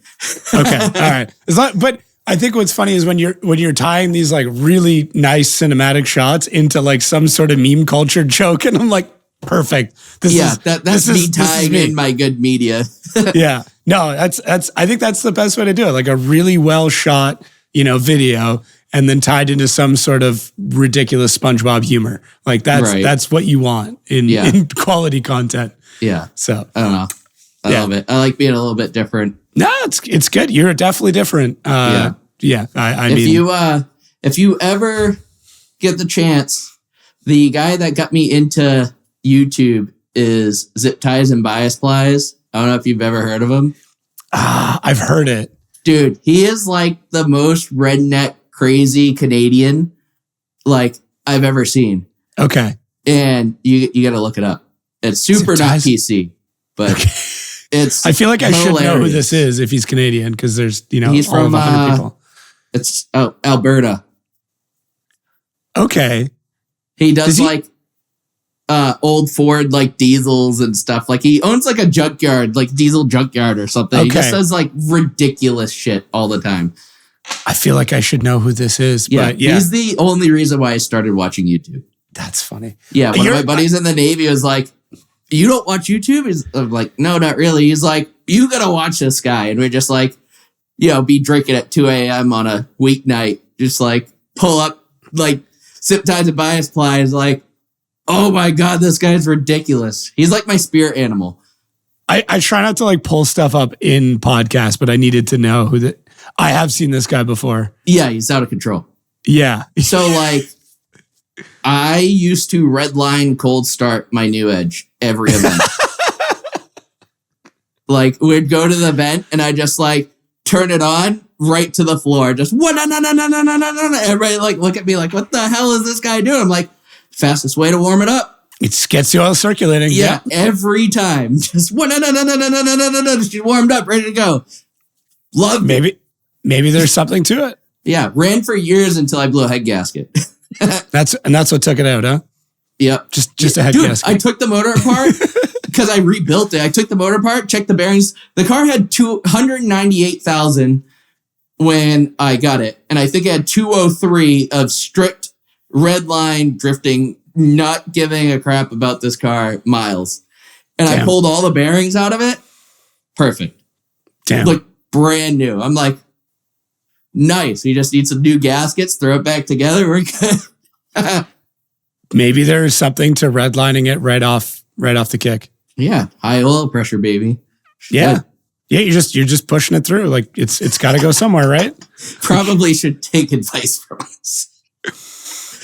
Okay. All right. But I think what's funny is when you're tying these like really nice cinematic shots into like some sort of meme culture joke, and I'm like, perfect. That's me tying in my good media. Yeah. No, I think that's the best way to do it. Like a really well shot, video, and then tied into some sort of ridiculous SpongeBob humor. Like that's what you want in quality content. Yeah. So I don't know. I love it. I like being a little bit different. No, it's good. You're definitely different. I mean, if you ever get the chance, the guy that got me into YouTube is Zip Ties and Bias Plies. I don't know if you've ever heard of him. I've heard it. Dude, he is like the most redneck, crazy Canadian like I've ever seen. Okay. and you got to look it up. It's super not PC, but it's. I feel like I should know who this hilarious. is if he's Canadian, because there's He's all of from 100 people. It's Alberta. Okay. He does like old Ford like diesels and stuff. Like he owns like a junkyard, like diesel junkyard or something. He just does like ridiculous shit all the time. I feel like I should know who this is. Yeah, But yeah, he's the only reason why I started watching YouTube. that's funny. Yeah, one of my buddies in the Navy was like, "You don't watch YouTube?" I'm like, "No, not really." He's like, "You gotta watch this guy," and we're just like, be drinking at 2 a.m. on a weeknight, just like pull up like zip ties and bias plies, like, oh my god, this guy's ridiculous. He's like my spirit animal. I try not to like pull stuff up in podcasts, but I needed to know who I have seen this guy before. Yeah, he's out of control. Yeah. So like, I used to redline cold start my New Edge every event. Like we'd go to the event and I just like turn it on right to the floor. Just no. Everybody like look at me like, what the hell is this guy doing? I'm like, fastest way to warm it up. It gets the oil circulating. Yeah, every time. Just no. She warmed up, ready to go. Love Maybe there's something to it. Yeah, ran for years until I blew a head gasket. That's what took it out, huh? Yep. Just a head Dude, gasket. I took the motor apart because I rebuilt it. I took the motor apart, checked the bearings. The car had 298,000 when I got it. And I think it had 203 of strict red line drifting, not giving a crap about this car miles. And I pulled all the bearings out of it. Perfect. Damn. Like brand new. I'm like, nice. You just need some new gaskets, throw it back together. We're good. Maybe there's something to redlining it right off the kick. Yeah. High oil pressure, baby. Yeah. Good. Yeah, you're just pushing it through. Like it's got to go somewhere, right? Probably should take advice from us.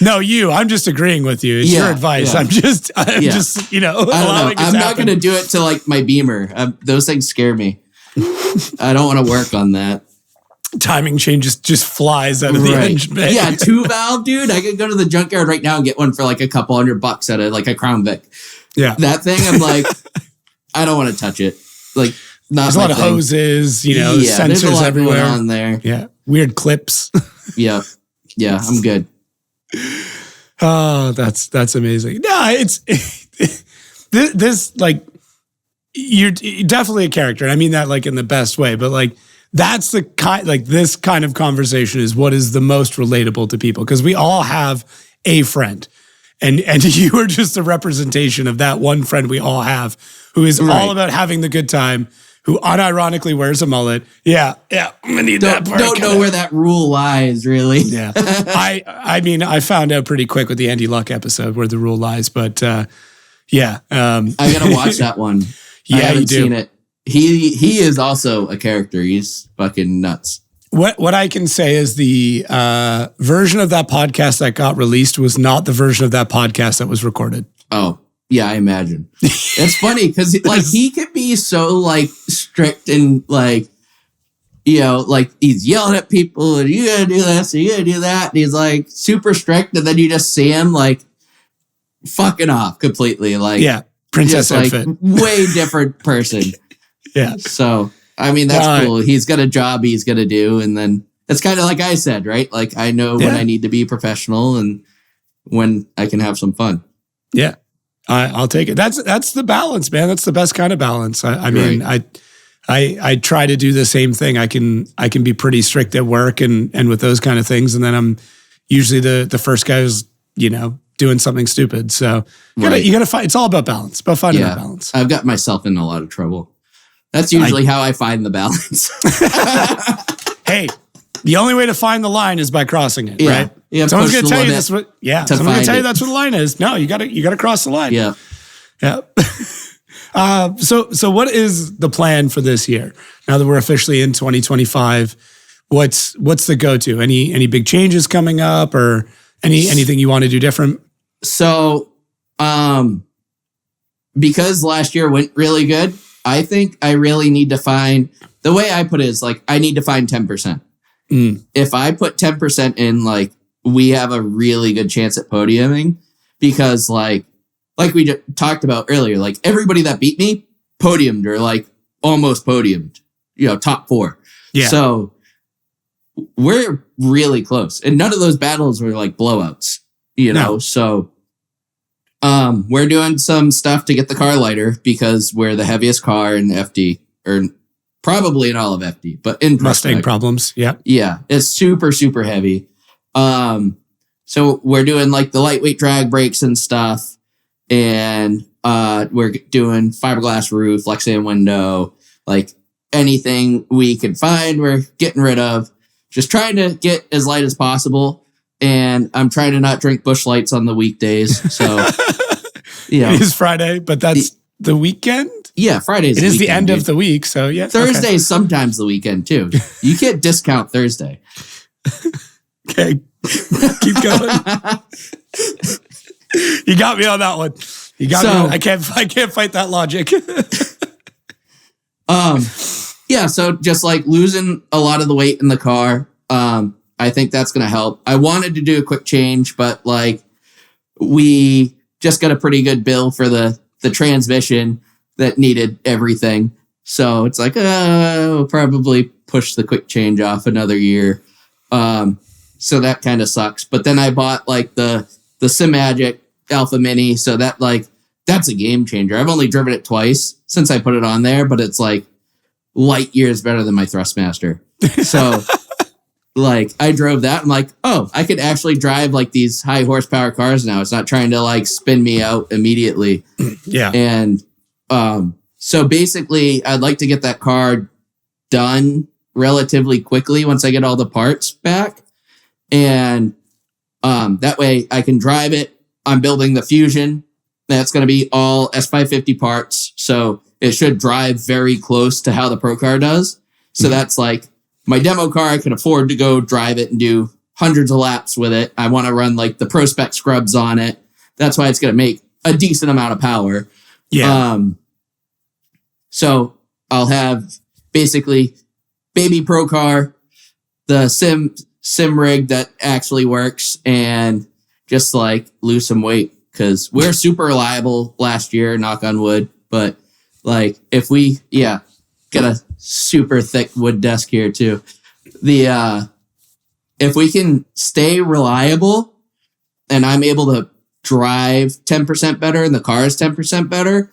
No, I'm just agreeing with you. It's your advice. Yeah. I'm just I don't know. I'm not going to do it to like my Beamer. Those things scare me. I don't want to work on that. Timing change just flies out of the engine bay. Yeah, 2-valve, dude. I could go to the junkyard right now and get one for like a couple $100 at like a Crown Vic. Yeah. That thing, I'm like, I don't want to touch it. Like, not there's a lot of hoses, sensors there's a lot everywhere going on there. Yeah. Weird clips. Yeah, I'm good. Oh, that's amazing. No, it's this like you're definitely a character. And I mean that like in the best way, but like that's the kind like this kind of conversation is what is the most relatable to people because we all have a friend. And you are just a representation of that one friend we all have who is all about having the good time, who unironically wears a mullet. Yeah, I'm gonna need that part. Don't know where that rule lies, really. Yeah. I mean, I found out pretty quick with the Andy Luck episode where the rule lies, but yeah. I gotta watch that one. Yeah, I haven't you do. seen it. He is also a character. He's fucking nuts. What I can say is the version of that podcast that got released was not the version of that podcast that was recorded. Oh, yeah, I imagine. It's funny because like he could be so like strict and like, like he's yelling at people and you gotta do this and you gotta do that. And he's like super strict. And then you just see him like fucking off completely. Like, princess just, outfit. Like, way different person. Yeah. So, I mean, that's cool. He's got a job he's going to do. And then it's kind of like I said, right? Like I know when I need to be professional and when I can have some fun. Yeah. I'll take it. That's the balance, man. That's the best kind of balance. I mean, I try to do the same thing. I can be pretty strict at work and with those kind of things. And then I'm usually the first guy who's, doing something stupid. So you gotta find, it's all about balance, about finding that balance. I've got myself in a lot of trouble. That's usually how I find the balance. Hey, the only way to find the line is by crossing it, right? Yeah, someone's going to tell you that's what. Yeah, someone's going to tell you that's what the line is. No, you got to cross the line. Yeah. So what is the plan for this year? Now that we're officially in 2025, what's the go-to? Any big changes coming up, or anything you want to do different? So, because last year went really good, I think I really need to find, the way I put it is like, I need to find 10%. If I put 10% in, like, we have a really good chance at podiuming because like like we talked about earlier, like everybody that beat me podiumed or like almost podiumed, top 4. Yeah. So we're really close. And none of those battles were like blowouts, No. So we're doing some stuff to get the car lighter because we're the heaviest car in FD, or probably in all of FD, but in Mustang Prospec. problems. Yeah. Yeah, it's super, super heavy. So we're doing like the lightweight drag brakes and stuff. And we're doing fiberglass roof, Lexan window, like anything we can find, we're getting rid of. Just trying to get as light as possible. And I'm trying to not drink Busch Lights on the weekdays. So, It is Friday, but that's the weekend? Yeah, Friday's It is the end dude. of the week, so yeah. Thursday's sometimes the weekend too. You can't discount Thursday. Okay. Keep going. You got me on that one. You got me on, I can't fight that logic. Yeah, so just like losing a lot of the weight in the car, I think that's going to help. I wanted to do a quick change, but like we just got a pretty good bill for the transmission that needed everything. So it's like, we'll probably push the quick change off another year. So that kind of sucks. But then I bought like the Simagic Alpha Mini. So that like, that's a game changer. I've only driven it twice since I put it on there, but it's like light years better than my Thrustmaster. So like I drove that. I'm like, oh, I could actually drive like these high horsepower cars now. It's not trying to like spin me out immediately. Yeah. And so basically I'd like to get that car done relatively quickly once I get all the parts back. And that way I can drive it. I'm building the Fusion. That's going to be all S550 parts. So it should drive very close to how the Pro car does. So that's like my demo car. I can afford to go drive it and do hundreds of laps with it. I want to run like the Prospec scrubs on it. That's why it's going to make a decent amount of power. Yeah. So I'll have basically baby Pro car, the sim rig that actually works, and just like lose some weight because we're super reliable last year, knock on wood. But like if we, get a super thick wood desk here too. If we can stay reliable and I'm able to drive 10% better and the car is 10% better,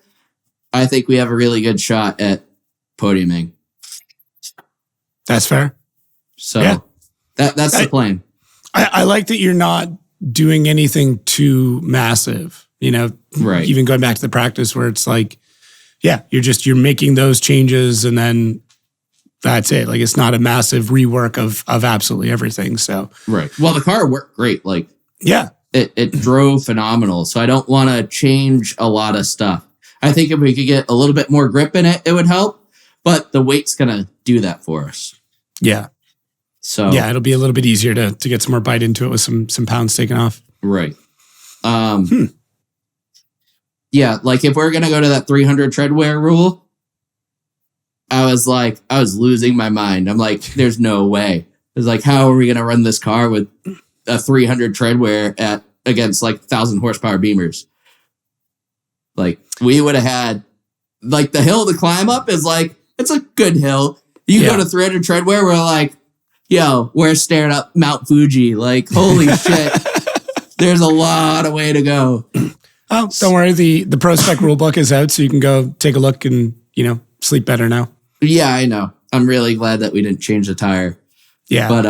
I think we have a really good shot at podiuming. That's fair. So Yeah. that's the plan. I like that you're not doing anything too massive, Right. Even going back to the practice where it's like, you're making those changes and then that's it. Like it's not a massive rework of absolutely everything. So, Right. Well, the car worked great. Like, yeah. It drove phenomenal. So I don't want to change a lot of stuff. I think if we could get a little bit more grip in it, it would help. But the weight's going to do that for us. Yeah. So yeah, it'll be a little bit easier to get some more bite into it with some pounds taken off. Right. Yeah, like if we're going to go to that 300 tread wear rule, I was losing my mind. I'm like, there's no way. It's like, how are we going to run this car with a 300 tread wear against like 1,000 horsepower Beamers? Like we would have had like the hill to climb up is like, it's a good hill. You go to 300 tread wear, we're like, yo, we're staring up Mount Fuji. Like, holy shit. There's a lot of way to go. Oh, don't worry. The Prospec rulebook is out, so you can go take a look and, sleep better now. Yeah, I know. I'm really glad that we didn't change the tire. Yeah. But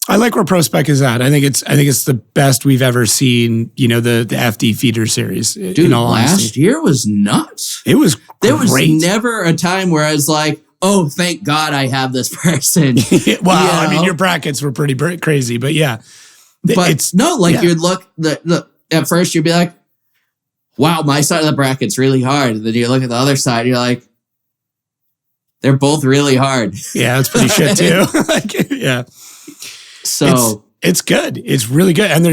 I like where Prospec is at. I think it's the best we've ever seen, the FD feeder series. dude, in all last honesty. year was nuts. It was There was great. never a time where I was like, oh, thank God I have this person. Well, I mean, your brackets were pretty crazy, but yeah. But you'd look, at first you'd be like, wow, my side of the bracket's really hard. And then you look at the other side, you're like, they're both really hard. Yeah, that's pretty shit too. Yeah. So it's good. It's really good. And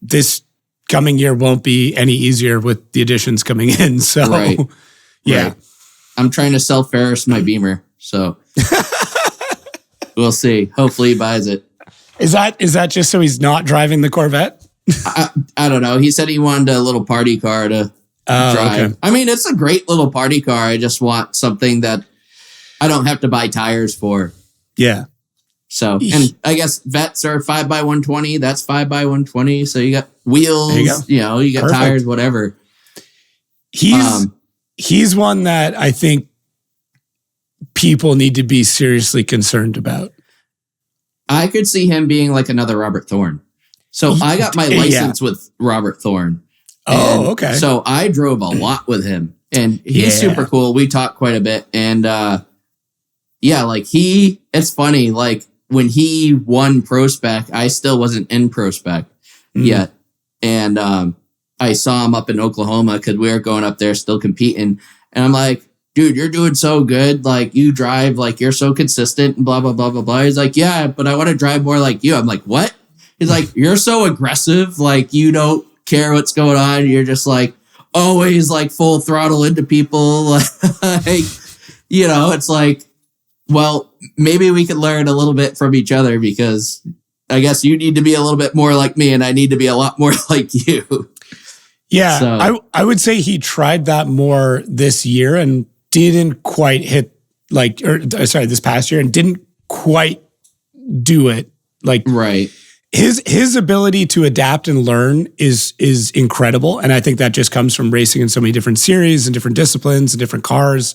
this coming year won't be any easier with the additions coming in. So Right. yeah. Right. I'm trying to sell Ferris my Beamer. So we'll see. Hopefully he buys it. Is that just so he's not driving the Corvette? I don't know. He said he wanted a little party car to drive. Okay. I mean, it's a great little party car. I just want something that I don't have to buy tires for. Yeah. So, and I guess vets are 5x120. That's 5x120. So you got wheels, you got Perfect. tires, whatever. He's one that I think people need to be seriously concerned about. I could see him being like another Robert Thorne. So I got my license with Robert Thorne. Oh, okay. So I drove a lot with him, and he's super cool. We talked quite a bit, and it's funny. Like when he won Prospec, I still wasn't in Prospec yet, and I saw him up in Oklahoma because we were going up there still competing, and I'm like, dude, you're doing so good. Like you drive, like you're so consistent, and blah blah blah blah blah. He's like, yeah, but I want to drive more like you. I'm like, what? He's like, you're so aggressive. Like you don't care what's going on. You're just like always like full throttle into people. Like, it's like, well, maybe we could learn a little bit from each other because I guess you need to be a little bit more like me and I need to be a lot more like you. Yeah. So, I would say he tried that more this year and didn't quite hit this past year and didn't quite do it. Like, right. His ability to adapt and learn is incredible. And I think that just comes from racing in so many different series and different disciplines and different cars.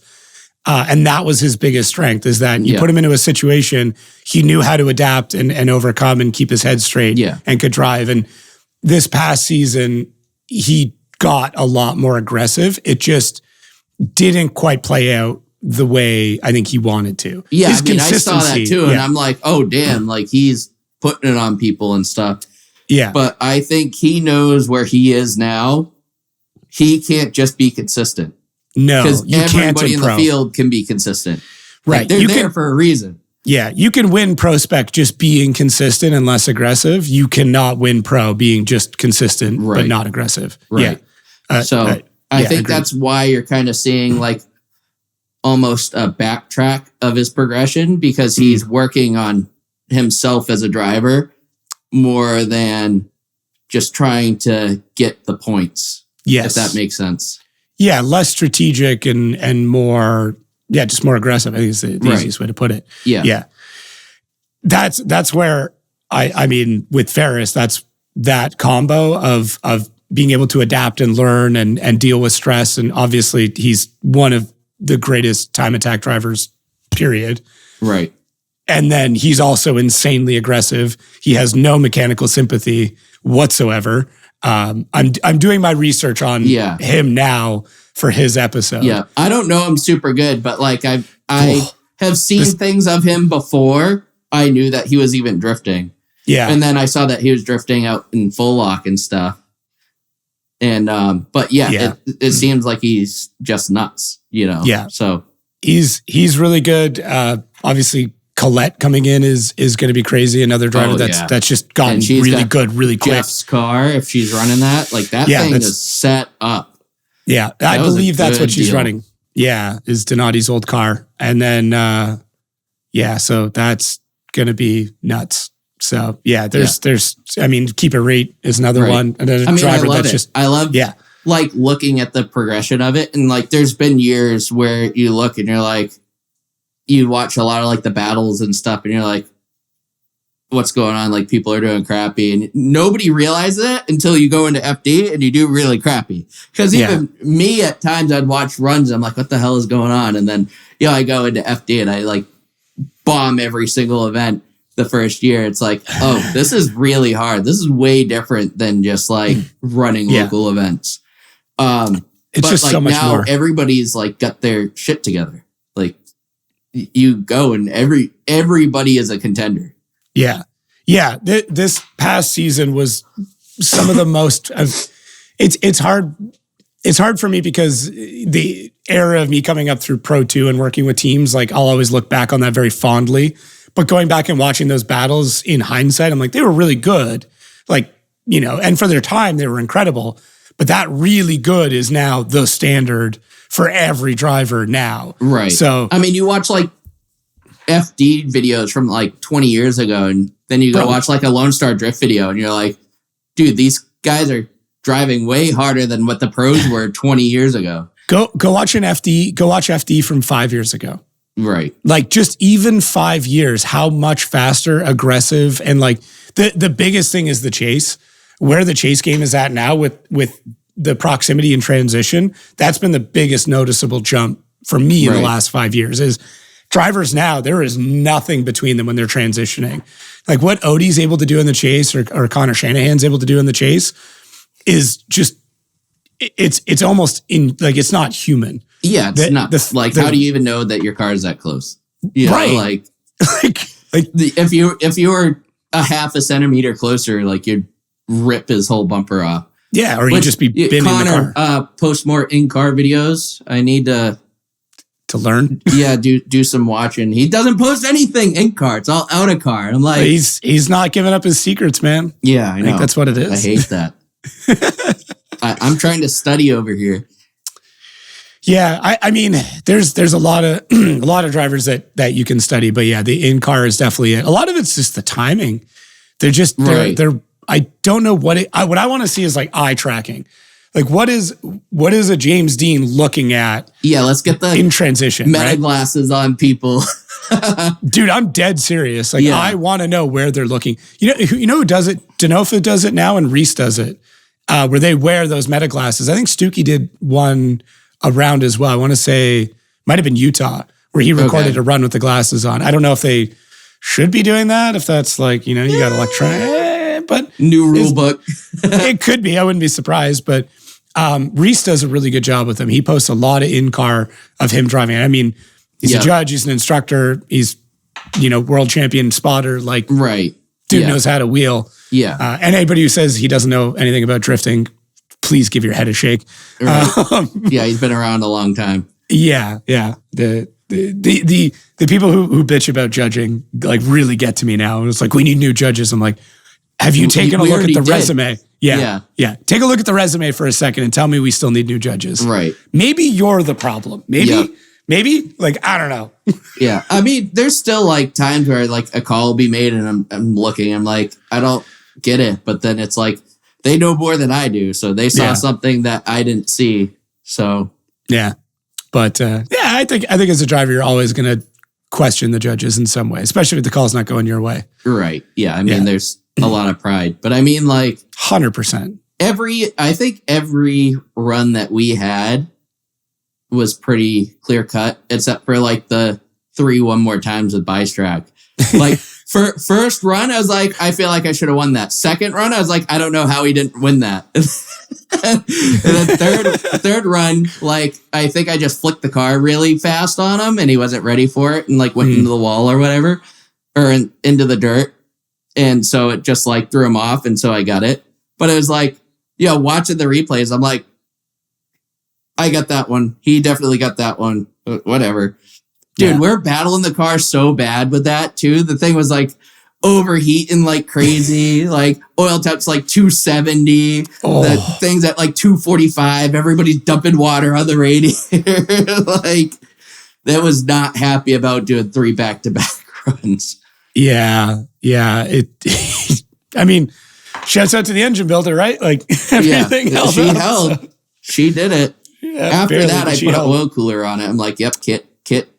And that was his biggest strength, is that you put him into a situation, he knew how to adapt and overcome and keep his head straight and could drive. And this past season, he got a lot more aggressive. It just didn't quite play out the way I think he wanted to. Yeah, I saw that too. And I'm like, oh, damn, like he's putting it on people and stuff. Yeah. But I think he knows where he is now. He can't just be consistent. No, because you can't everybody in the field can be consistent. Right. Like, they're there for a reason. Yeah. You can win Prospec just being consistent and less aggressive. You cannot win pro being just consistent but not aggressive. Right. Yeah. I think that's why you're kind of seeing like almost a backtrack of his progression, because he's working on himself as a driver more than just trying to get the points. Yes. If that makes sense. Yeah, less strategic and more, just more aggressive. I think is the easiest way to put it. Yeah. Yeah. That's where I mean, with Ferris, that's that combo of being able to adapt and learn and deal with stress. And obviously he's one of the greatest time attack drivers, period. Right. And then he's also insanely aggressive. He has no mechanical sympathy whatsoever. I'm doing my research on him now for his episode. Yeah. I don't know him super good, but like I have seen things of him before I knew that he was even drifting. Yeah. And then I saw that he was drifting out in full lock and stuff. And but it seems like he's just nuts, Yeah. So he's really good. Obviously Colette coming in is going to be crazy. Another driver that's just gotten really good, really quick. Jeff's car, if she's running that, like that thing is set up. Yeah, I believe that's what she's running. Yeah, is Donati's old car. And then, so that's going to be nuts. So there's, Keep It Rate is another one. Another driver that's just, I love like looking at the progression of it. And like, there's been years where you look and you're like, you watch a lot of like the battles and stuff and you're like, what's going on? Like people are doing crappy and nobody realizes it until you go into FD and you do really crappy. Cause even me at times I'd watch runs. I'm like, what the hell is going on? And then, I go into FD and I like bomb every single event the first year. It's like, oh, this is really hard. This is way different than just like running local events. It's just like so much now more. Everybody's like got their shit together. Like you go and everybody is a contender. Yeah. Yeah. This past season was some of the most, it's hard. It's hard for me because the era of me coming up through Pro 2 and working with teams, like I'll always look back on that very fondly. But going back and watching those battles in hindsight, I'm like, they were really good. Like, and for their time, they were incredible. But that really good is now the standard for every driver now. Right. So, I mean, you watch like FD videos from like 20 years ago, and then you go watch like a Lone Star Drift video, and you're like, dude, these guys are driving way harder than what the pros were 20 years ago. Go watch an FD. Go watch FD from 5 years ago. Right. Like just even 5 years, how much faster, aggressive, and like the biggest thing is the chase. Where the chase game is at now with the proximity and transition, that's been the biggest noticeable jump for me in the last 5 years. Is drivers now, there is nothing between them when they're transitioning. Like what Odie's able to do in the chase or Connor Shanahan's able to do in the chase is just, it's almost like, it's not human. Yeah, it's not. How do you even know that your car is that close? You know, right. If you were a half a centimeter closer, like you'd rip his whole bumper off. Yeah, or you'd just be bending the car. Post more in-car videos. I need to learn. Yeah, do some watching. He doesn't post anything in car. It's all out of car. I'm like, he's not giving up his secrets, man. Yeah, I know. think that's what it is. I hate that. I'm trying to study over here. Yeah, I mean, there's a lot of drivers that you can study, but yeah, the in-car is definitely it. A lot of it's just the timing. They're I don't know what I want to see is like eye tracking. Like what is a James Dean looking at? Yeah, let's get the in transition meta glasses on people. Dude, I'm dead serious. Like I want to know where they're looking. You know who does it? Denofa does it now, and Reese does it, where they wear those meta glasses. I think Stookie did one around as well. I want to say might have been Utah, where he recorded a run with the glasses on. I don't know if they should be doing that. If that's like, you got electronic, but new rule book. It could be. I wouldn't be surprised. But Reese does a really good job with them. He posts a lot of in-car of him driving. I mean, he's a judge. He's an instructor. He's, world champion spotter. Like, dude knows how to wheel. Yeah. And anybody who says he doesn't know anything about drifting, please give your head a shake. Right. Yeah, he's been around a long time. Yeah. The people who bitch about judging like really get to me now. And it's like, we need new judges. I'm like, have you taken a look at the resume? Yeah. Take a look at the resume for a second and tell me we still need new judges. Right. Maybe you're the problem. Maybe like, I don't know. Yeah. I mean, there's still like times where like a call will be made and I'm looking, I'm like, I don't get it. But then it's like, they know more than I do. So they saw something that I didn't see. So. Yeah. But I think as a driver, you're always going to question the judges in some way, especially if the call's not going your way. Right. Yeah. I mean, there's a lot of pride, but I mean, like 100%. I think every run that we had was pretty clear cut, except for like the 3 one more times with Bystrack. Like first run, I was like, I feel like I should have won that. Second run, I was like, I don't know how he didn't win that. And then third run, like I think I just flicked the car really fast on him and he wasn't ready for it and like went into the wall or whatever, or into the dirt. And so it just like threw him off. And so I got it. But it was like, watching the replays, I'm like, I got that one. He definitely got that one. Whatever. Dude, we're battling the car so bad with that too. The thing was like overheating like crazy. Like oil temp's like 270. The thing's at like 245. Everybody's dumping water on the radiator. Like that was not happy about doing 3 back-to-back runs. Yeah. I mean, shouts out to the engine builder, right? Like everything else. She held. She did it. Yeah, after that, I put an oil cooler on it. I'm like, yep, Kit,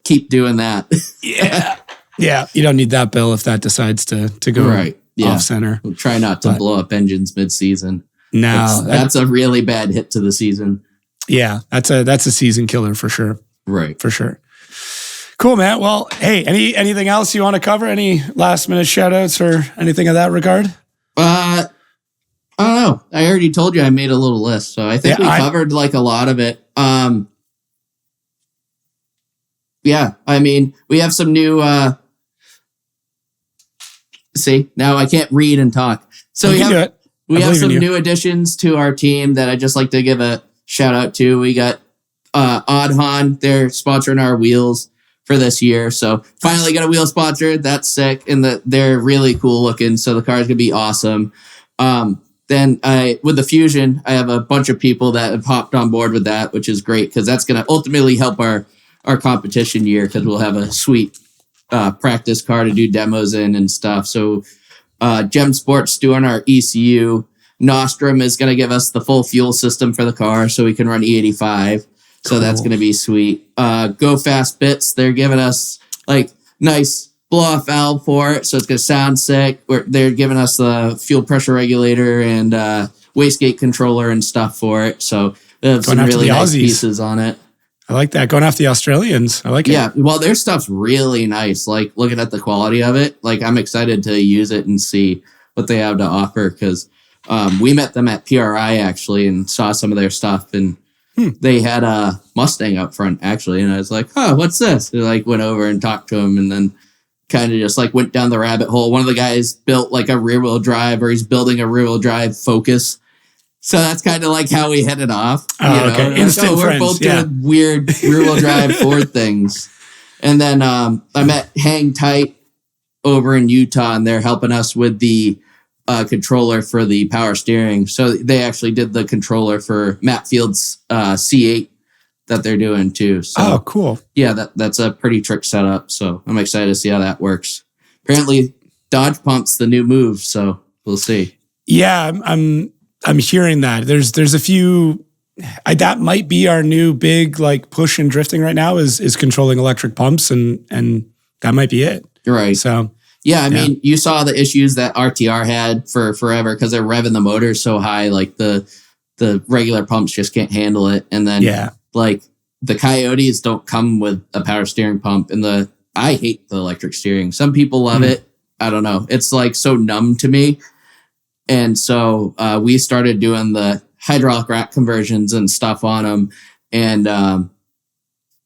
keep doing that. Yeah. You don't need that bill if that decides to go off center. We'll try not to blow up engines mid-season. No, that's a really bad hit to the season. Yeah, that's a season killer for sure. Right. For sure. Cool, man. Well, hey, anything else you want to cover? Any last minute shout outs or anything of that regard? I don't know. I already told you I made a little list, so I think we covered like a lot of it. Yeah, I mean, we have some new. See, now I can't read and talk. So we have some new additions to our team that I'd just like to give a shout out to. We got Oddhon. They're sponsoring our wheels for this year. So finally got a wheel sponsor. That's sick. And they're really cool looking. So the car is going to be awesome. Then with the Fusion, I have a bunch of people that have hopped on board with that, which is great because that's going to ultimately help our competition year because we'll have a sweet practice car to do demos in and stuff. So Gem Sports doing our ECU. Nostrum is going to give us the full fuel system for the car so we can run E85. So that's going to be sweet. Go Fast Bits, they're giving us like nice blow-off valve for it, so it's going to sound sick. They're giving us the fuel pressure regulator and wastegate controller and stuff for it. So they have some really nice pieces on it. I like that. Going after the Australians. I like it. Yeah, well, their stuff's really nice. Like, looking at the quality of it, like, I'm excited to use it and see what they have to offer, because we met them at PRI, actually, and saw some of their stuff, and they had a Mustang up front, actually, and I was like, oh, what's this? They, like, went over and talked to them, and then kind of just, like, went down the rabbit hole. One of the guys built, like, a rear-wheel drive, or he's building a rear-wheel drive Focus. So that's kind of like how we hit it off. Oh, okay. Instant we're friends, both doing weird rear-wheel drive Ford things. And then I met Hang Tight over in Utah, and they're helping us with the controller for the power steering. So they actually did the controller for Matt Field's C8 that they're doing too. So, oh, cool. Yeah, that's a pretty trick setup. So I'm excited to see how that works. Apparently, Dodge Pump's the new move, so we'll see. Yeah, I'm hearing that. There's a few. That might be our new big like push in drifting right now is controlling electric pumps, and that might be it. Right. So yeah, I mean, you saw the issues that RTR had for forever because they're revving the motor so high, like the regular pumps just can't handle it. And then like the Coyotes don't come with a power steering pump, and I hate the electric steering. Some people love it. I don't know. It's like so numb to me. And so we started doing the hydraulic rack conversions and stuff on them. And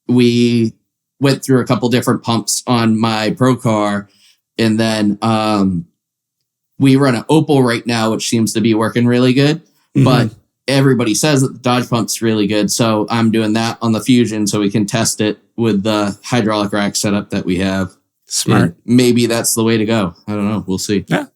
we went through a couple different pumps on my Pro car. And then we run an Opal right now, which seems to be working really good. Mm-hmm. But everybody says that the Dodge pump's really good. So I'm doing that on the Fusion so we can test it with the hydraulic rack setup that we have. Smart. And maybe that's the way to go. I don't know. We'll see. Yeah.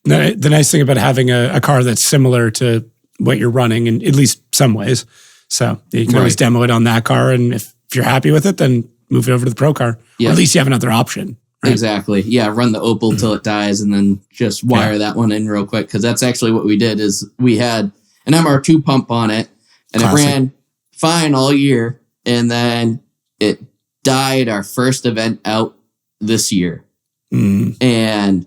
The nice thing about having a car that's similar to what you're running in at least some ways. So you can always demo it on that car. And if you're happy with it, then move it over to the Pro car. Yeah. Or at least you have another option. Right? Exactly. Yeah. Run the Opal till it dies and then just wire that one in real quick. Cause that's actually what we did is we had an MR2 pump on it and it ran fine all year. And then it died our first event out this year. And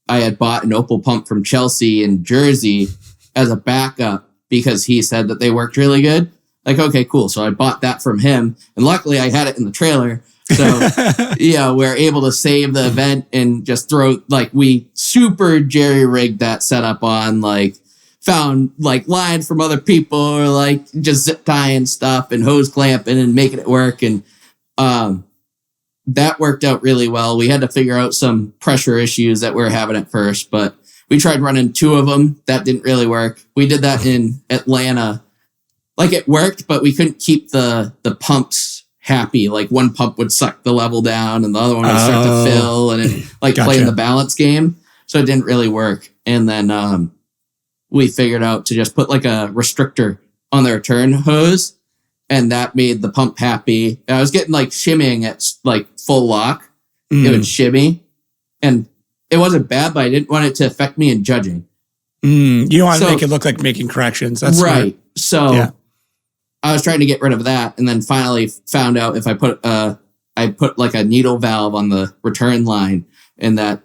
I had bought an Opal pump from Chelsea in Jersey as a backup because he said that they worked really good. Like, okay, cool. So I bought that from him. And luckily I had it in the trailer. So, we're able to save the event and just throw, like, we super jerry-rigged that setup on, like, found, like, lines from other people or, like, just zip tying stuff and hose clamping and making it work. And that worked out really well. We had to figure out some pressure issues that we were having at first, but we tried running 2 of them. That didn't really work. We did that in Atlanta. Like, it worked, but we couldn't keep the pumps happy. Like, one pump would suck the level down and the other one would start to fill and it playing the balance game. So it didn't really work. And then we figured out to just put like a restrictor on the return hose. And that made the pump happy. I was getting like shimmying at like full lock. It would shimmy. And it wasn't bad, but I didn't want it to affect me in judging. You don't want to make it look like making corrections. That's right. Smart. So I was trying to get rid of that. And then finally found out if I put like a needle valve on the return line, and that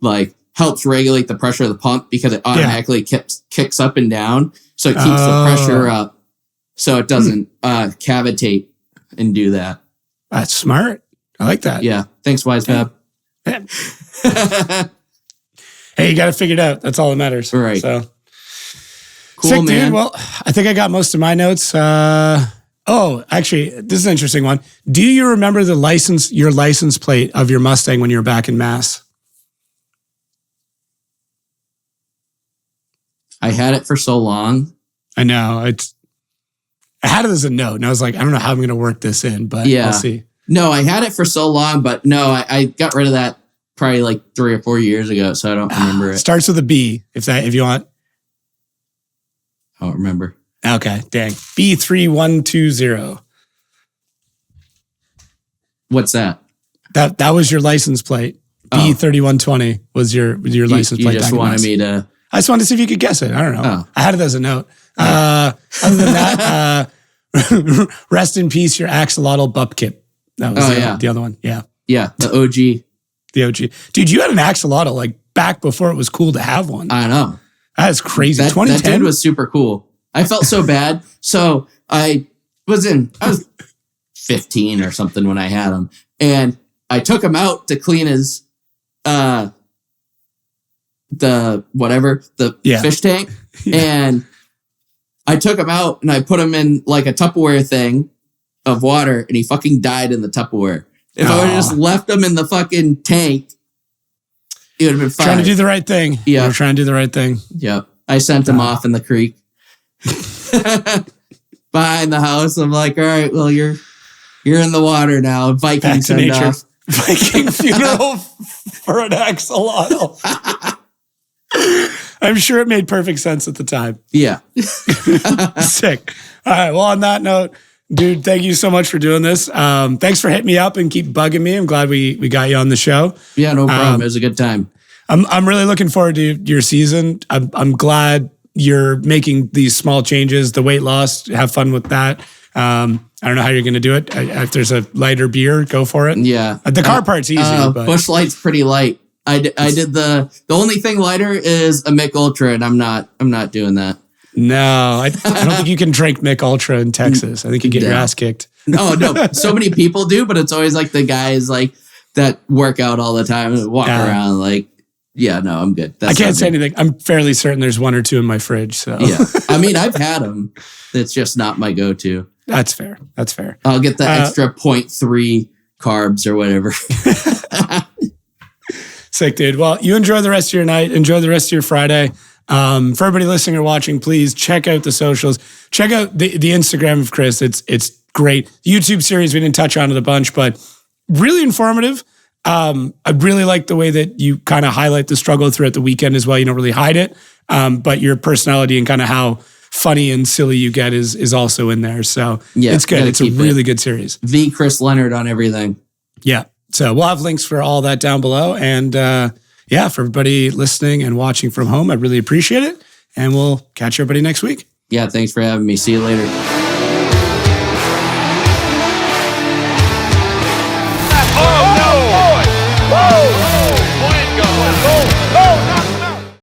like helps regulate the pressure of the pump because it automatically kicks up and down. So it keeps the pressure up. So it doesn't cavitate and do that. That's smart. I like that. Yeah. Thanks, Wise Fab. Hey, you got it figured out. That's all that matters. Right. So cool, sick, man. Dude. Well, I think I got most of my notes. Actually, this is an interesting one. Do you remember your license plate of your Mustang when you were back in Mass? I had it for so long. I know. I had it as a note, and I was like, I don't know how I'm going to work this in, but we'll see. No, I had it for so long, but no, I got rid of that probably like 3 or 4 years ago, so I don't remember it. Starts with a B, if you want. I don't remember. Okay, dang. B3120. What's that? That was your license plate. B3120 was your license plate. You just wanted me to I just wanted to see if you could guess it. I don't know. Oh. I had it as a note. Other than that, rest in peace, your axolotl bupkip. That was the other one. Yeah. Yeah, the OG. The OG. Dude, you had an axolotl like back before it was cool to have one. I know. That is crazy. That 2010 dude was super cool. I felt so bad. So I was 15 or something when I had him. And I took him out to clean his, fish tank. Yeah. And I took him out and I put him in like a Tupperware thing of water and he fucking died in the Tupperware. If I would have just left him in the fucking tank, it would have been fine. Trying to do the right thing. Yeah. We're trying to do the right thing. Yep. I sent him off in the creek. Behind the house. I'm like, all right, well, you're in the water now. Viking Back to send nature. off. Viking funeral for an axolotl. I'm sure it made perfect sense at the time. Yeah. Sick. All right. Well, on that note, dude, thank you so much for doing this. Thanks for hitting me up and keep bugging me. I'm glad we got you on the show. Yeah, no problem. It was a good time. I'm really looking forward to your season. I'm glad you're making these small changes. The weight loss, have fun with that. I don't know how you're going to do it. If there's a lighter beer, go for it. Yeah. The car part's easy. But Busch Light's pretty light. I did the only thing lighter is a Mick Ultra, and I'm not doing that. no, I don't think you can drink Mick Ultra in Texas. I think you get your ass kicked. No. So many people do, but it's always like the guys like that work out all the time and walk around like, yeah, no, I'm good. I can't say anything. I'm fairly certain there's one or two in my fridge. So yeah, I mean, I've had them. It's just not my go-to. That's fair. I'll get the extra 0.3 carbs or whatever. Sick, dude. Well, you enjoy the rest of your night. Enjoy the rest of your Friday. For everybody listening or watching, please check out the socials. Check out the Instagram of Chris. It's great. YouTube series we didn't touch on it a bunch, but really informative. I really like the way that you kind of highlight the struggle throughout the weekend as well. You don't really hide it, but your personality and kind of how funny and silly you get is also in there. So it's good. It's a really good series. The Chris Leonard on everything. Yeah. So we'll have links for all that down below. And for everybody listening and watching from home, I really appreciate it. And we'll catch everybody next week. Yeah, thanks for having me. See you later.